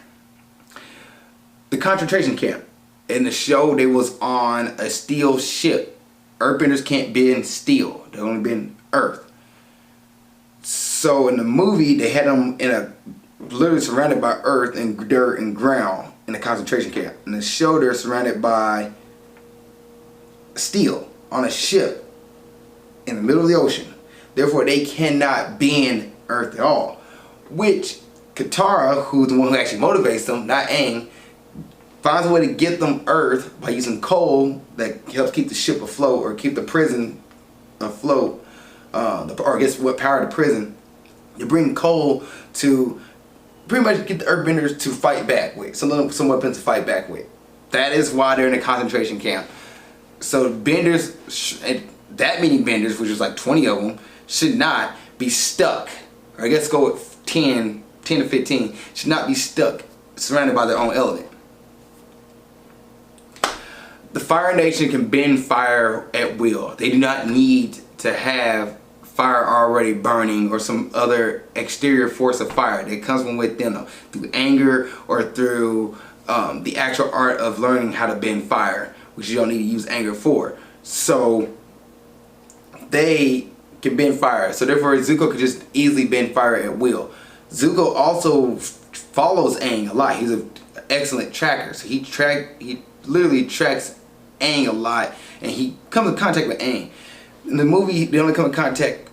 The concentration camp. In the show, they was on a steel ship. Earthbenders can't bend steel. They only bend earth. So in the movie, they had them literally surrounded by earth and dirt and ground in the concentration camp. In the show, they're surrounded by steel on a ship in the middle of the ocean. Therefore, they cannot bend earth at all. Which Katara, who's the one who actually motivates them, not Aang, finds a way to get them earth by using coal that helps keep the ship afloat or keep the prison afloat, or I guess what powered the prison. You bring coal to pretty much get the earthbenders to fight back with, some weapons to fight back with. That is why they're in a concentration camp. So benders, that many benders, which is like 20 of them, should not be stuck, or I guess go with 10 to 15, should not be stuck, surrounded by their own element. The Fire Nation can bend fire at will. They do not need to have fire already burning or some other exterior force of fire that comes from within them through anger or through the actual art of learning how to bend fire, which you don't need to use anger for. So they can bend fire. So therefore Zuko could just easily bend fire at will. Zuko also follows Aang a lot. He's an excellent tracker. So he literally tracks Aang a lot, and he comes in contact with Aang. In the movie, they only come in contact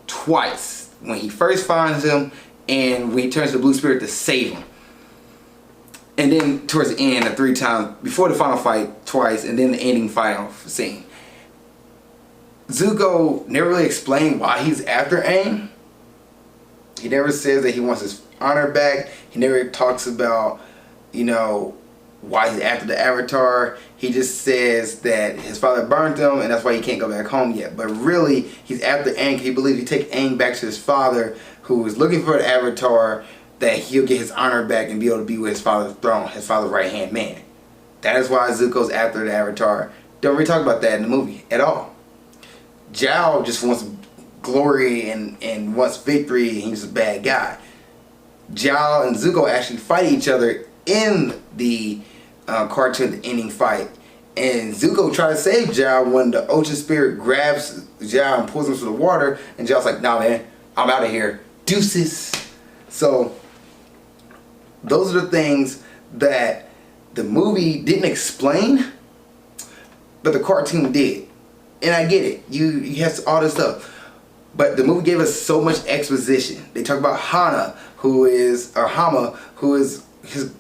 twice. When he first finds him, and when he turns to the Blue Spirit to save him. And then towards the end, 3 times, before the final fight, twice, and then the ending final scene. Zuko never really explained why he's after Aang. He never says that he wants his honor back. He never talks about, you know, why he's after the Avatar. He just says that his father burnt him and that's why he can't go back home yet. But really, he's after Aang. He believes he take Aang back to his father who is looking for an avatar that he'll get his honor back and be able to be with his father's throne, his father's right-hand man. That is why Zuko's after the avatar. Don't really talk about that in the movie at all. Zhao just wants glory and wants victory, and he's a bad guy. Zhao and Zuko actually fight each other in the cartoon, the ending fight. And Zuko tries to save Zhao when the ocean spirit grabs Zhao and pulls him to the water, and Zhao's like, nah man, I'm out of here. Deuces. So those are the things that the movie didn't explain, but the cartoon did. And I get it. You have all this stuff. But the movie gave us so much exposition. They talk about Hama, who is his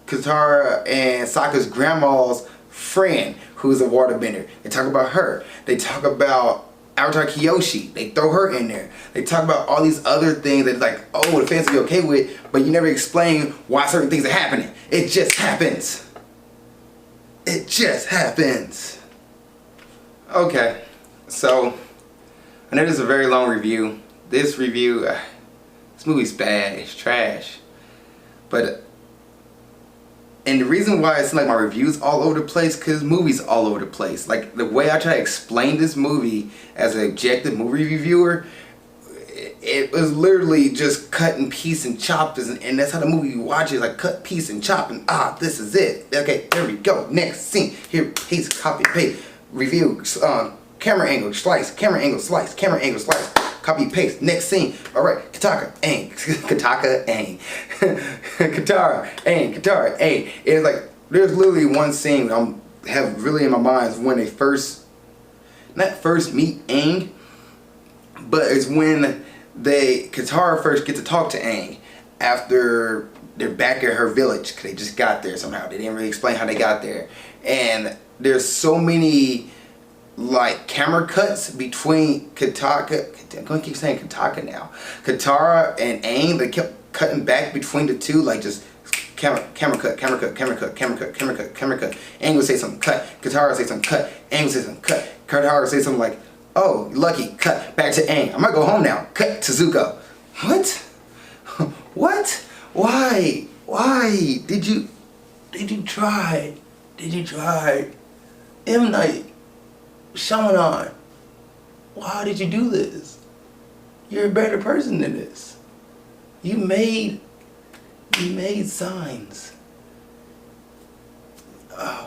Katara and Sokka's grandma's friend, who's a waterbender. They talk about her. They talk about Avatar Kyoshi. They throw her in there. They talk about all these other things that like, oh, the fans will be okay with, but you never explain why certain things are happening. It just happens. It just happens. Okay, so I know this is a very long review. This movie's bad. It's trash. And the reason why it's like my reviews all over the place, because movies all over the place. Like the way I try to explain this movie as an objective movie reviewer, it was literally just cut and piece and chop, and that's how the movie you watch it, like cut, piece, and chop, and this is it. Okay, there we go. Next scene. Here, paste, copy, paste, review, camera angle, slice, camera angle, slice, camera angle, slice. Copy, paste, next scene. Alright, Kataka, Aang. Kataka, Aang. Katara, Aang, Katara, Aang. It's like, there's literally one scene that I have really in my mind is when they not first meet Aang, but it's when Katara first get to talk to Aang after they're back at her village, because they just got there somehow. They didn't really explain how they got there. And there's so many like camera cuts between Kataka, I'm going to keep saying Kataka now, Katara and Aang. They kept cutting back between the two, like just camera cut, camera cut, camera cut, camera cut, camera cut, camera cut. Aang would say something, cut. Katara would say something, cut. Aang would say something, cut. Katara would say something like, oh, lucky, cut. Back to Aang. I'm gonna go home now. Cut to Zuko. What? What? Why? Why did you try? Did you try? M. Night Shyamalan, why did you do this? You're a better person than this. You made Signs.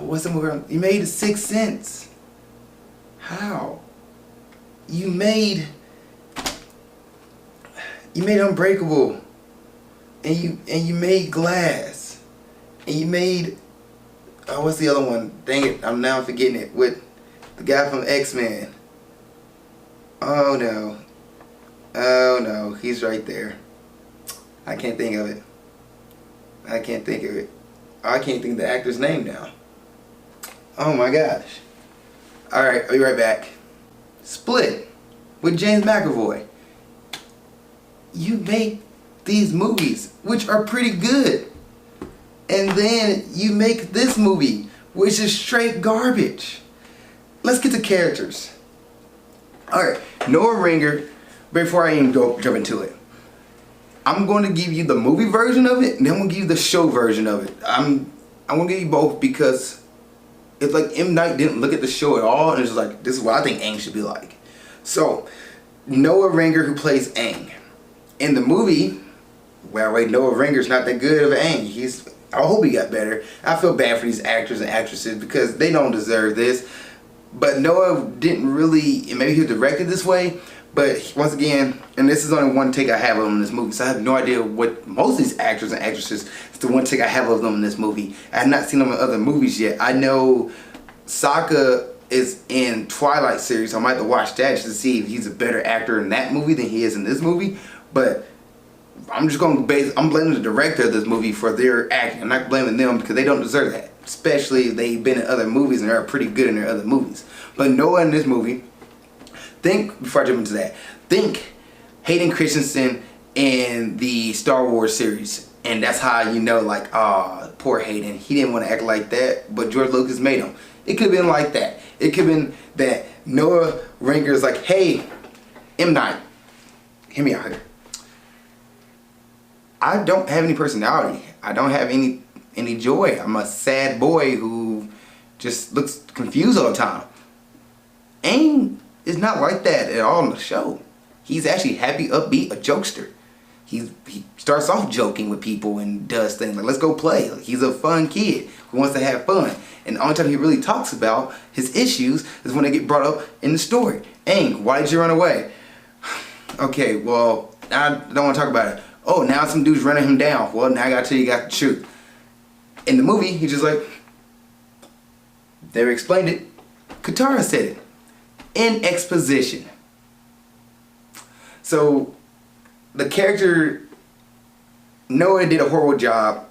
What's the movie? You made Sixth Sense. How? You made Unbreakable, and you made Glass, and you made what's the other one? Dang it, I'm now forgetting it. With the guy from X-Men. Oh no. Oh no, he's right there. I can't think of it. I can't think of it. I can't think of the actor's name now. Oh my gosh. Alright, I'll be right back. Split with James McAvoy. You make these movies, which are pretty good, and then you make this movie, which is straight garbage. Let's get to characters. Alright, Noah Ringer, before I even jump into it, I'm going to give you the movie version of it, and then I'm going to give you the show version of it. I'm going to give you both because it's like M. Night didn't look at the show at all, and it's like, this is what I think Aang should be like. So, Noah Ringer, who plays Aang. In the movie, well, wait, Noah Ringer's not that good of an Aang. I hope he got better. I feel bad for these actors and actresses because they don't deserve this. But Noah didn't really, maybe he was directed this way, but once again, and this is only one take I have of him in this movie, so I have no idea what most of these actors and actresses, it's the one take I have of them in this movie. I have not seen them in other movies yet. I know Zakka is in Twilight series, so I might have to watch that just to see if he's a better actor in that movie than he is in this movie. But I'm just going to I'm blaming the director of this movie for their acting. I'm not blaming them because they don't deserve that. Especially if they've been in other movies and they're pretty good in their other movies. But Noah in this movie, before I jump into that, think Hayden Christensen in the Star Wars series. And that's how you know, like, poor Hayden. He didn't want to act like that, but George Lucas made him. It could have been like that. It could have been that Noah Ringer's like, hey, M. Night, hear me out here. I don't have any personality. I don't have any joy. I'm a sad boy who just looks confused all the time. Aang is not like that at all in the show. He's actually happy, upbeat, a jokester. He starts off joking with people and does things like, let's go play. Like, he's a fun kid who wants to have fun. And the only time he really talks about his issues is when they get brought up in the story. Aang, why did you run away? Okay, well, I don't want to talk about it. Oh, now some dude's running him down. Well, now I gotta tell you the truth. In the movie, he's just like, they explained it. Katara said it. In exposition. So, the character, Noah did a horrible job.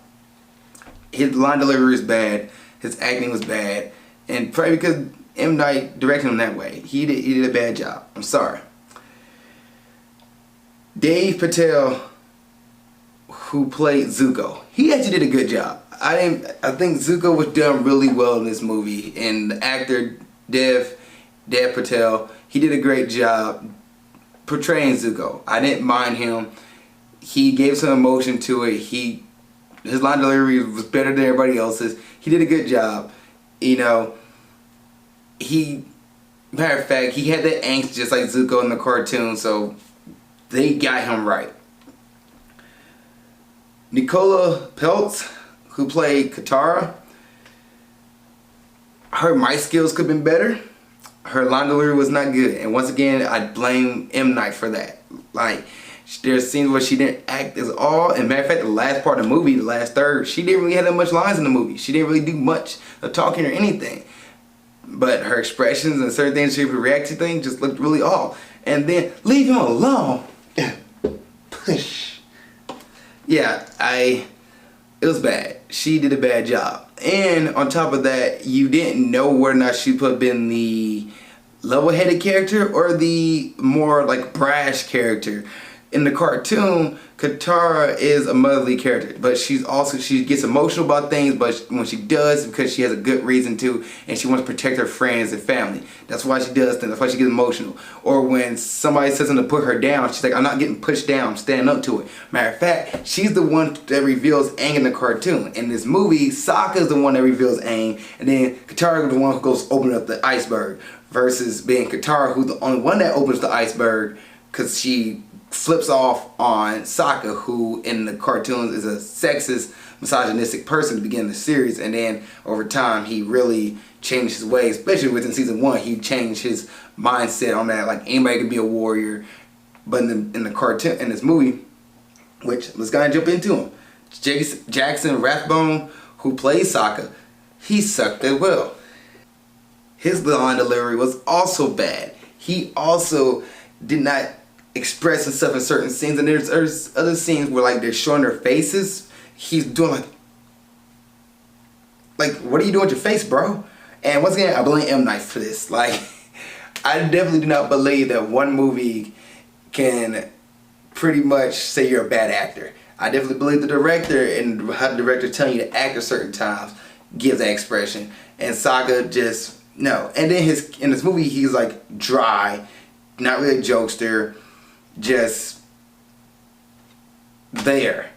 His line delivery was bad. His acting was bad. And probably because M. Night directed him that way. He did a bad job. I'm sorry. Dave Patel, who played Zuko, he actually did a good job. I think Zuko was done really well in this movie. And the actor, Dev Patel, he did a great job portraying Zuko. I didn't mind him. He gave some emotion to it. His line delivery was better than everybody else's. He did a good job. You know, matter of fact, he had that angst just like Zuko in the cartoon, so they got him right. Nicola Peltz, who played Katara, her mic skills could have been better. Her line delivery was not good, and once again, I blame M. Night for that. Like, there's scenes where she didn't act as all, and matter of fact, the last part of the movie, the last third, she didn't really have that much lines in the movie. She didn't really do much of talking or anything. But her expressions and certain things she would react to things just looked really off. And then, leave him alone. Push. Yeah, it was bad. She did a bad job. And on top of that, you didn't know whether or not she could have been the level-headed character or the more like brash character. In the cartoon, Katara is a motherly character, but she gets emotional about things, but when she does, because she has a good reason to, and she wants to protect her friends and family. That's why she does things. That's why she gets emotional. Or when somebody says something to put her down, she's like, I'm not getting pushed down, I'm standing up to it. Matter of fact, she's the one that reveals Aang in the cartoon. In this movie, Sokka is the one that reveals Aang, and then Katara is the one who goes open up the iceberg, versus being Katara, who's the only one that opens the iceberg, because she flips off on Zakka, who in the cartoons is a sexist, misogynistic person to begin the series, and then over time he really changed his ways, especially within season 1. He changed his mindset on that, like anybody could be a warrior. But in the cartoon, in this movie, which let's go and jump into him, Jackson Rathbone, who plays Zakka, he sucked as well. His line delivery was also bad. He also did not express himself in certain scenes, and there's other scenes where like they're showing their faces. He's doing like what are you doing with your face, bro? And once again, I blame M. Night for this. Like, I definitely do not believe that one movie can pretty much say you're a bad actor. I definitely believe the director and how the director telling you to act at certain times gives that expression. And Zakka just no. And then in this movie, he's like dry, not really a jokester, just there.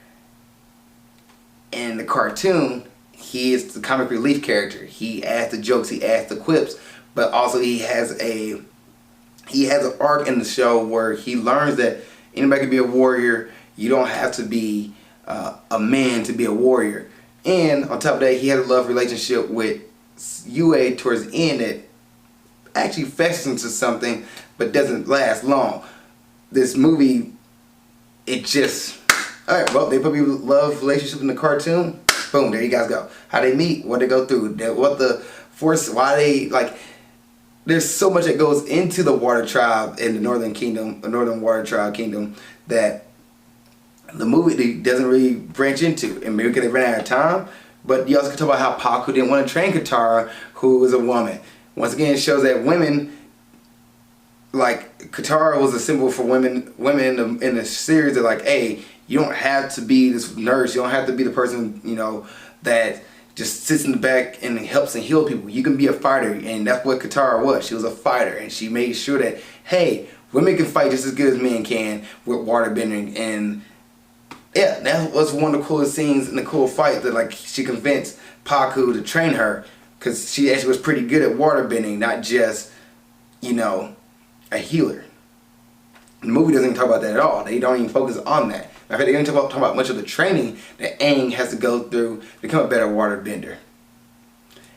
In the cartoon, he is the comic relief character. He adds the jokes, he adds the quips, but also he has an arc in the show where he learns that anybody can be a warrior. You don't have to be a man to be a warrior. And on top of that, he has a love relationship with Yue towards the end that actually festers into something but doesn't last long. This movie, it just, alright, well, they put me with love relationship in the cartoon. Boom, there you guys go. How they meet, what they go through, what the force, why they, like, there's so much that goes into the water tribe in the Northern Kingdom, the Northern Water Tribe Kingdom, that the movie doesn't really branch into. And maybe because they ran out of time, but you also can talk about how Paku didn't want to train Katara, who is a woman. Once again, it shows that women, like Katara was a symbol for women in the series. They're like, hey, you don't have to be this nurse. You don't have to be the person, you know, that just sits in the back and helps and heal people. You can be a fighter, and that's what Katara was. She was a fighter, and she made sure that, hey, women can fight just as good as men can with waterbending. And Yeah, that was one of the coolest scenes in the cool fight, that like she convinced Paku to train her, because she actually was pretty good at waterbending, not just, you know, a healer. The movie doesn't even talk about that at all. They don't even focus on that. In fact, they don't talk about much of the training that Aang has to go through to become a better waterbender.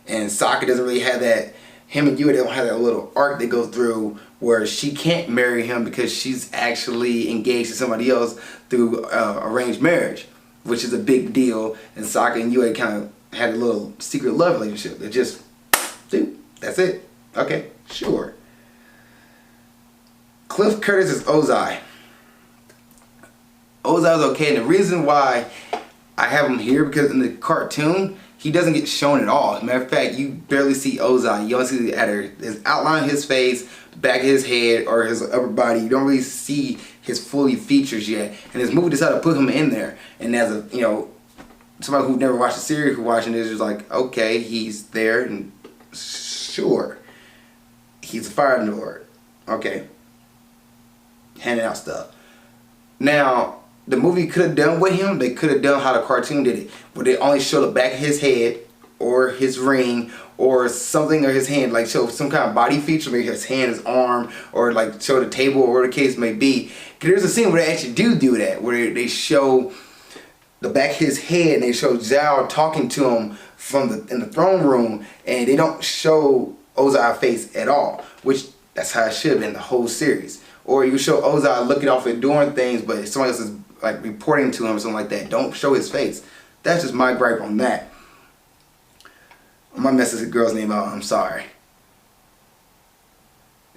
And Sokka doesn't really have that. Him and Yue, they don't have that little arc they go through where she can't marry him because she's actually engaged to somebody else through arranged marriage, which is a big deal. And Sokka and Yue kind of had a little secret love relationship. They just, dude, that's it. Okay, sure. Cliff Curtis is Ozai. Ozai's okay, and the reason why I have him here, because in the cartoon, he doesn't get shown at all. As a matter of fact, you barely see Ozai. You only see his outline of his face, the back of his head, or his upper body. You don't really see his fully features yet. And this movie decided to put him in there. And as a, you know, somebody who never watched the series who watching this is like, okay, he's there, and sure, he's a fire lord. Okay, handing out stuff. Now, the movie could have done with him, they could have done how the cartoon did it, where they only show the back of his head, or his ring, or something, or his hand, like show some kind of body feature, maybe his hand, his arm, or like show the table, or whatever the case may be. Because there's a scene where they actually do that, where they show the back of his head, and they show Zhao talking to him from in the throne room, and they don't show Ozai's face at all, which that's how it should have been the whole series. Or you show Ozai looking off and doing things, but somebody else is like reporting to him or something like that. Don't show his face. That's just my gripe on that. I might mess this girl's name out, I'm sorry.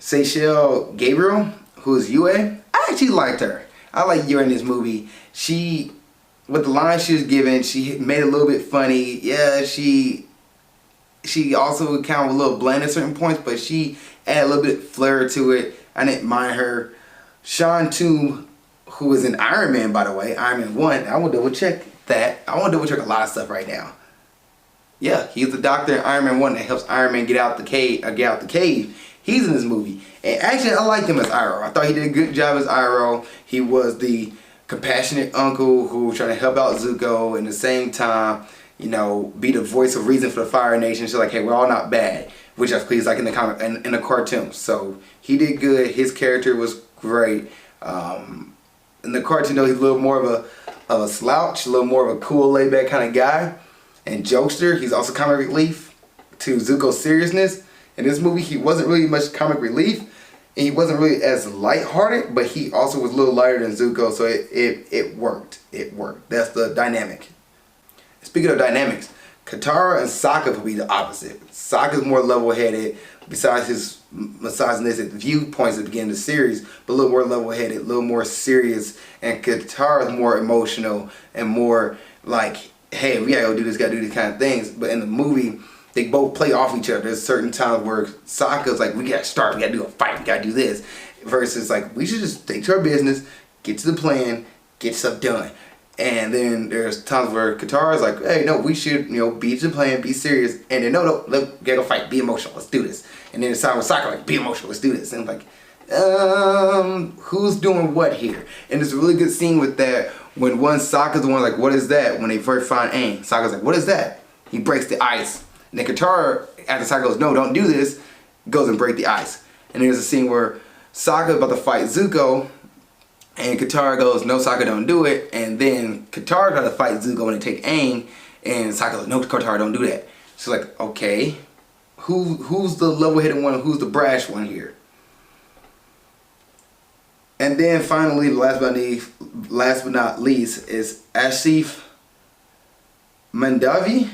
Seychelle Gabriel, who is Yue. I actually liked her. I like Yue in this movie. She, with the lines she was given, she made it a little bit funny. Yeah, she also kind of a little bland at certain points, but she added a little bit of flair to it. I didn't mind her. Sean Tu, who is in Iron Man, by the way, Iron Man 1. I will double check that. I want to double check a lot of stuff right now. Yeah, he's the doctor in Iron Man 1 that helps Iron Man get out the cave. He's in this movie. And actually, I liked him as Iroh. I thought he did a good job as Iroh. He was the compassionate uncle who was trying to help out Zuko, and at the same time, you know, be the voice of reason for the Fire Nation. So like, hey, we're all not bad. Which I please like in the comic, in the cartoon. So he did good. His character was great. In the cartoon though, he's a little more of a slouch, a little more of a cool, laid back kind of guy. And jokester, he's also comic relief to Zuko's seriousness. In this movie, he wasn't really much comic relief, and he wasn't really as lighthearted, but he also was a little lighter than Zuko, so it worked. It worked. That's the dynamic. Speaking of dynamics, Katara and Sokka would be the opposite. Sokka's more level-headed, besides his misogynistic viewpoints at the beginning of the series, but a little more level-headed, a little more serious, and Katara's more emotional and more like, hey, we gotta go do this, gotta do these kind of things. But in the movie, they both play off each other. There's certain times where Sokka's like, we gotta start, we gotta do a fight, we gotta do this. Versus like, we should just stick to our business, get to the plan, get stuff done. And then there's times where Katara's like, hey, no, we should, you know, be to the plan, be serious. And then, no, we gotta go fight, be emotional, let's do this. And then it's time with Sokka, like, be emotional, let's do this. And I'm like, who's doing what here? And there's a really good scene with that when Sokka's the one like, what is that? When they first find Aang, Sokka's like, what is that? He breaks the ice. And then Katara, after Sokka goes, no, don't do this, goes and break the ice. And there's a scene where Sokka's about to fight Zuko, and Katara goes, no, Sokka, don't do it. And then Katara tries to fight Zuko when they take Aang, and Sokka goes, no, Katara, don't do that. She's like, okay, who's the level-headed one? Who's the brash one here? And then finally, last but not least, is Asif Mandavi,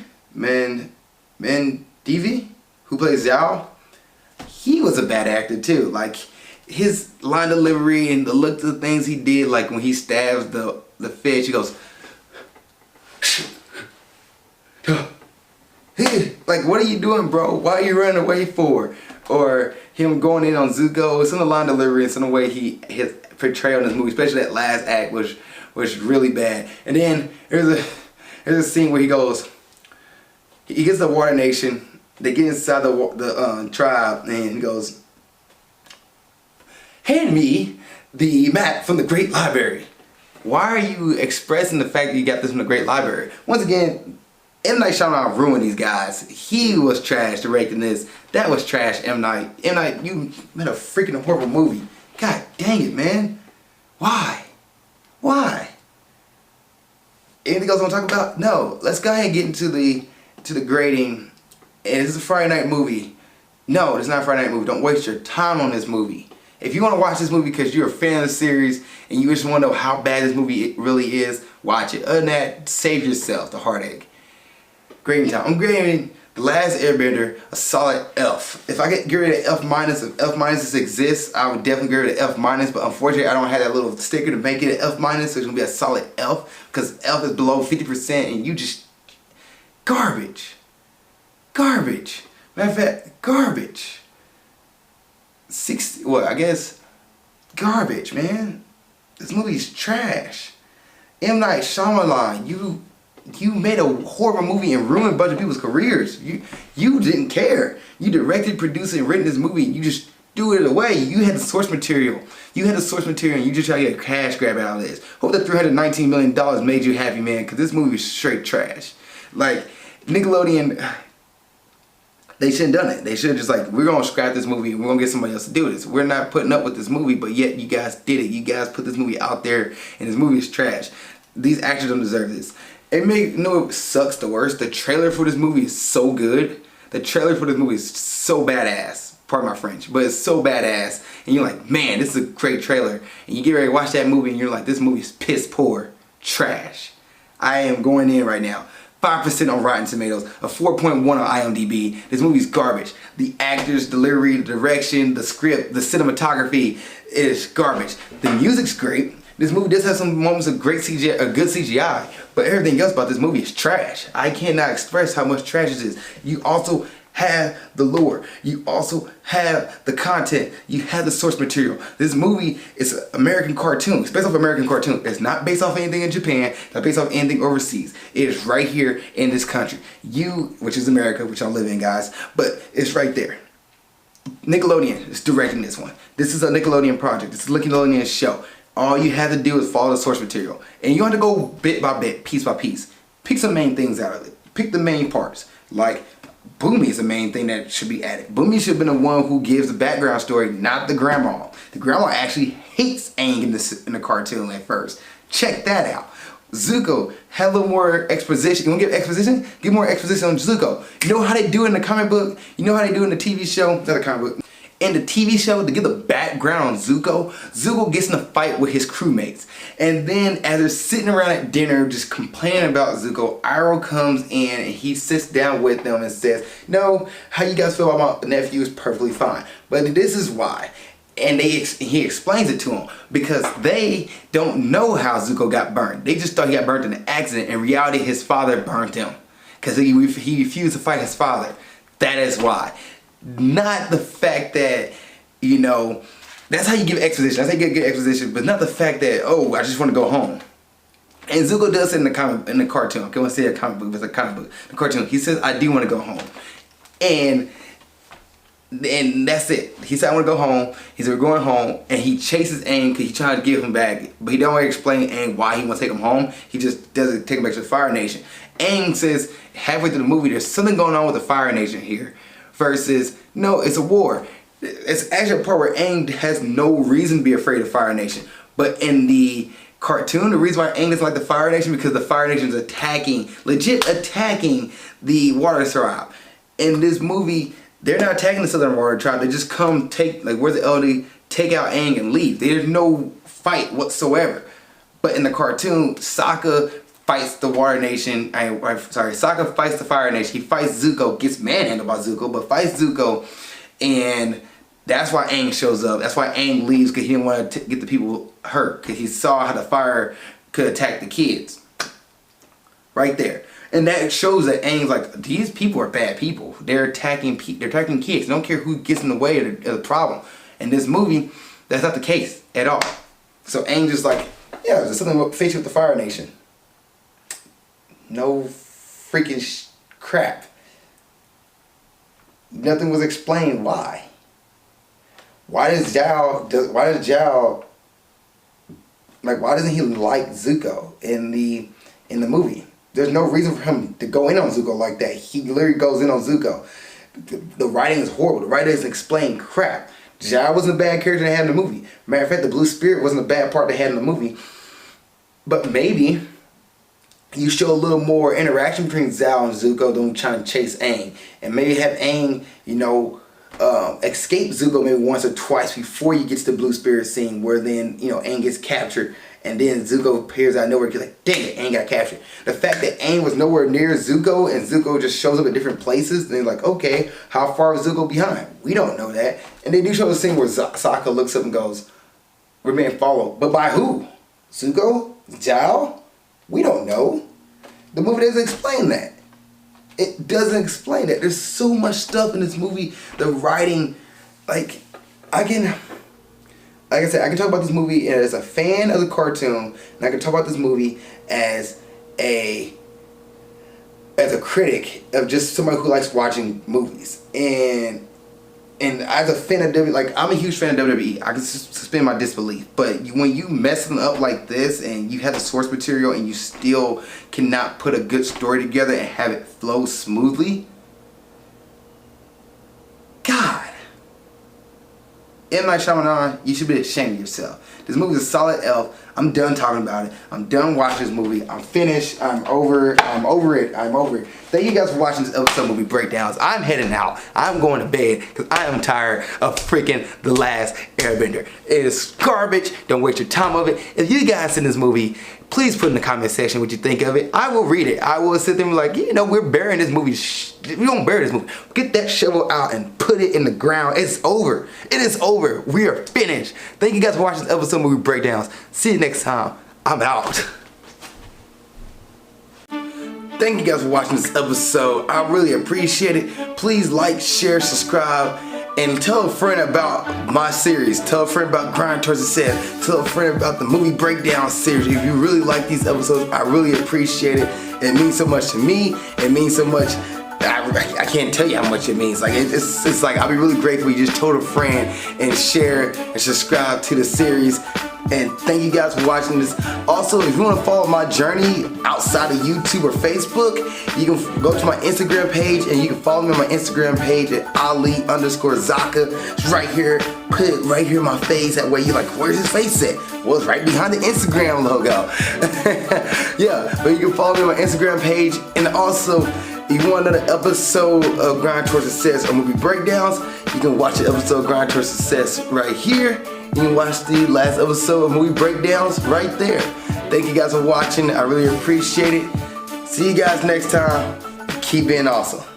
who plays Zhao. He was a bad actor too. Like, his line delivery and the look of the things he did, like when he stabs the fish, he goes, like, what are you doing, bro? Why are you running away for? Or him going in on Zuko. Some of the line delivery and some of the way his portrayal in this movie, especially that last act, was really bad. And then there's a scene where he gets the Water Nation. They get inside the tribe, and he goes, hand me the map from the Great Library. why are you expressing the fact that you got this from a great library? Once again, M. Night Shyamalan ruined these guys. He was trash directing this. That was trash, M. Night. M. Night, you made a freaking horrible movie. God dang it, man. Why? Why? Anything else I want to talk about? No. Let's go ahead and get into the grading. And this is a Friday night movie. No, it's not a Friday night movie. Don't waste your time on this movie. If you want to watch this movie because you're a fan of the series and you just want to know how bad this movie really is, watch it. Other than that, save yourself the heartache. Grading time. I'm grading The Last Airbender a solid F. If I get rid of F minus, if F minus exists, I would definitely get rid of F minus. But unfortunately, I don't have that little sticker to make it an F minus, so it's gonna be a solid F because F is below 50%, and you just garbage, garbage. Matter of fact, garbage. 60. Well, I guess garbage, man. This movie's trash. M. Night Shyamalan, you made a horrible movie and ruined a bunch of people's careers. You didn't care. You directed, produced, and written this movie. You just threw it away. You had the source material. You had the source material, and you just tried to get a cash grab out of this. Hope that $319 million made you happy, man, because this movie is straight trash. Like, Nickelodeon, they shouldn't have done it. They should have just like, we're going to scrap this movie and we're going to get somebody else to do this. We're not putting up with this movie, but yet you guys did it. You guys put this movie out there, and this movie is trash. These actors don't deserve this. It sucks the worst. The trailer for this movie is so good. The trailer for this movie is so badass. Pardon my French, but it's so badass. And you're like, man, this is a great trailer. And you get ready to watch that movie and you're like, this movie is piss poor. Trash. I am going in right now. 5% on Rotten Tomatoes, a 4.1 on IMDb. This movie's garbage. The actors, delivery, the direction, the script, the cinematography is garbage. The music's great. This movie does have some moments of great CGI, good CGI, but everything else about this movie is trash. I cannot express how much trash it is. You also have the lore. You also have the content. You have the source material. This movie is an American cartoon. It's based off American cartoon. It's not based off anything in Japan. It's not based off anything overseas. It is right here in this country. Which is America, which I live in, guys, but it's right there. Nickelodeon is directing this one. This is a Nickelodeon project. It's a Nickelodeon show. All you have to do is follow the source material. And you have to go bit by bit, piece by piece. Pick some main things out of it. Pick the main parts. Like, Boomy is the main thing that should be added. Boomy should have been the one who gives the background story, not the grandma. The grandma actually hates Aang in the cartoon at first. Check that out. Zuko, have a little more exposition. You want to give exposition? Give more exposition on Zuko. You know how they do it in the comic book? You know how they do it in the TV show? Not a comic book. In the TV show, to give the background on Zuko, Zuko gets in a fight with his crewmates. And then as they're sitting around at dinner just complaining about Zuko, Iroh comes in and he sits down with them and says, no, how you guys feel about my nephew is perfectly fine. But this is why. And he explains it to them because they don't know how Zuko got burned. They just thought he got burned in an accident. In reality, his father burned him because he refused to fight his father. That is why. Not the fact that, that's how you give exposition. That's how you get exposition, but not the fact that, oh, I just want to go home. And Zuko does it in the cartoon. Okay, I want to say a comic book, but it's a comic book. The cartoon, he says, I do want to go home. And that's it. He said, I want to go home. He said, we're going home. And he chases Aang because he's trying to give him back. But he don't want to explain Aang why he wants to take him home. He just doesn't take him back to the Fire Nation. Aang says, halfway through the movie, there's something going on with the Fire Nation here. Versus, no, it's a war. It's actually a part where Aang has no reason to be afraid of Fire Nation. But in the cartoon, the reason why Aang doesn't like the Fire Nation because the Fire Nation is legit attacking the Water Tribe. In this movie, they're not attacking the Southern Water Tribe. They just come where's the LD, take out Aang and leave. There's no fight whatsoever. But in the cartoon, Zakka fights the Water Nation. Zakka fights the Fire Nation. He fights Zuko, gets manhandled by Zuko, but fights Zuko, and that's why Aang shows up. That's why Aang leaves, because he didn't want to get the people hurt, because he saw how the fire could attack the kids. Right there. And that shows that Aang's like, these people are bad people. They're attacking kids. They don't care who gets in the way of the problem. In this movie, that's not the case at all. So Aang just like, yeah, there's something faced with the Fire Nation. No freaking crap. Nothing was explained why. Why does Zhao Like, why doesn't he like Zuko in the movie? There's no reason for him to go in on Zuko like that. He literally goes in on Zuko. The writing is horrible. The writing doesn't explain crap. Jai wasn't a bad character they had in the movie. Matter of fact, the Blue Spirit wasn't a bad part they had in the movie. But maybe you show a little more interaction between Zhao and Zuko than trying to chase Aang. And maybe have Aang, you know, escape Zuko maybe once or twice before you get to the Blue Spirit scene, where then, you know, Aang gets captured and then Zuko appears out of nowhere. You're like, dang it, Aang got captured. The fact that Aang was nowhere near Zuko and Zuko just shows up at different places, then like, okay, how far is Zuko behind? We don't know that. And they do show the scene where Zakka looks up and goes, we're being followed. But by who? Zuko? Zhao? We don't know. The movie doesn't explain that. It doesn't explain that. There's so much stuff in this movie. The writing, like I said, I can talk about this movie as a fan of the cartoon, and I can talk about this movie as a critic of just somebody who likes watching movies. And as a fan of WWE, like, I'm a huge fan of WWE. I can suspend my disbelief. But when you mess them up like this and you have the source material and you still cannot put a good story together and have it flow smoothly, God. M. Night Shyamalan, you should be ashamed of yourself. This movie is a solid F. I'm done talking about it. I'm done watching this movie. I'm finished. I'm over it. Thank you guys for watching this episode of Movie Breakdowns. I'm heading out. I'm going to bed because I am tired of freaking The Last Airbender. It is garbage. Don't waste your time of it. If you guys seen this movie, please put in the comment section what you think of it. I will read it. I will sit there and be like, you know, we're burying this movie. We don't bury this movie. Get that shovel out and put it in the ground. It's over. It is over. We are finished. Thank you guys for watching this episode of Movie Breakdowns. See you next time. I'm out. Thank you guys for watching this episode. I really appreciate it. Please like, share, subscribe, and tell a friend about my series. Tell a friend about Grind Towards Success. Tell a friend about the Movie Breakdown series. If you really like these episodes, I really appreciate it. It means so much to me. It means so much. I can't tell you how much it means. Like it's like I'll be really grateful you just told a friend and share and subscribe to the series. And thank you guys for watching this. Also, if you want to follow my journey outside of YouTube or Facebook, you can go to my Instagram page and you can follow me on my Instagram page at Ali_Zakka. It's right here. Put it right here in my face. That way you're like, where's his face at? Well, it's right behind the Instagram logo. Yeah, but you can follow me on my Instagram page. And also, if you want another episode of Grind Towards Success or Movie Breakdowns, you can watch the episode of Grind Towards Success right here. You can watch the last episode of Movie Breakdowns right there. Thank you guys for watching. I really appreciate it. See you guys next time. Keep being awesome.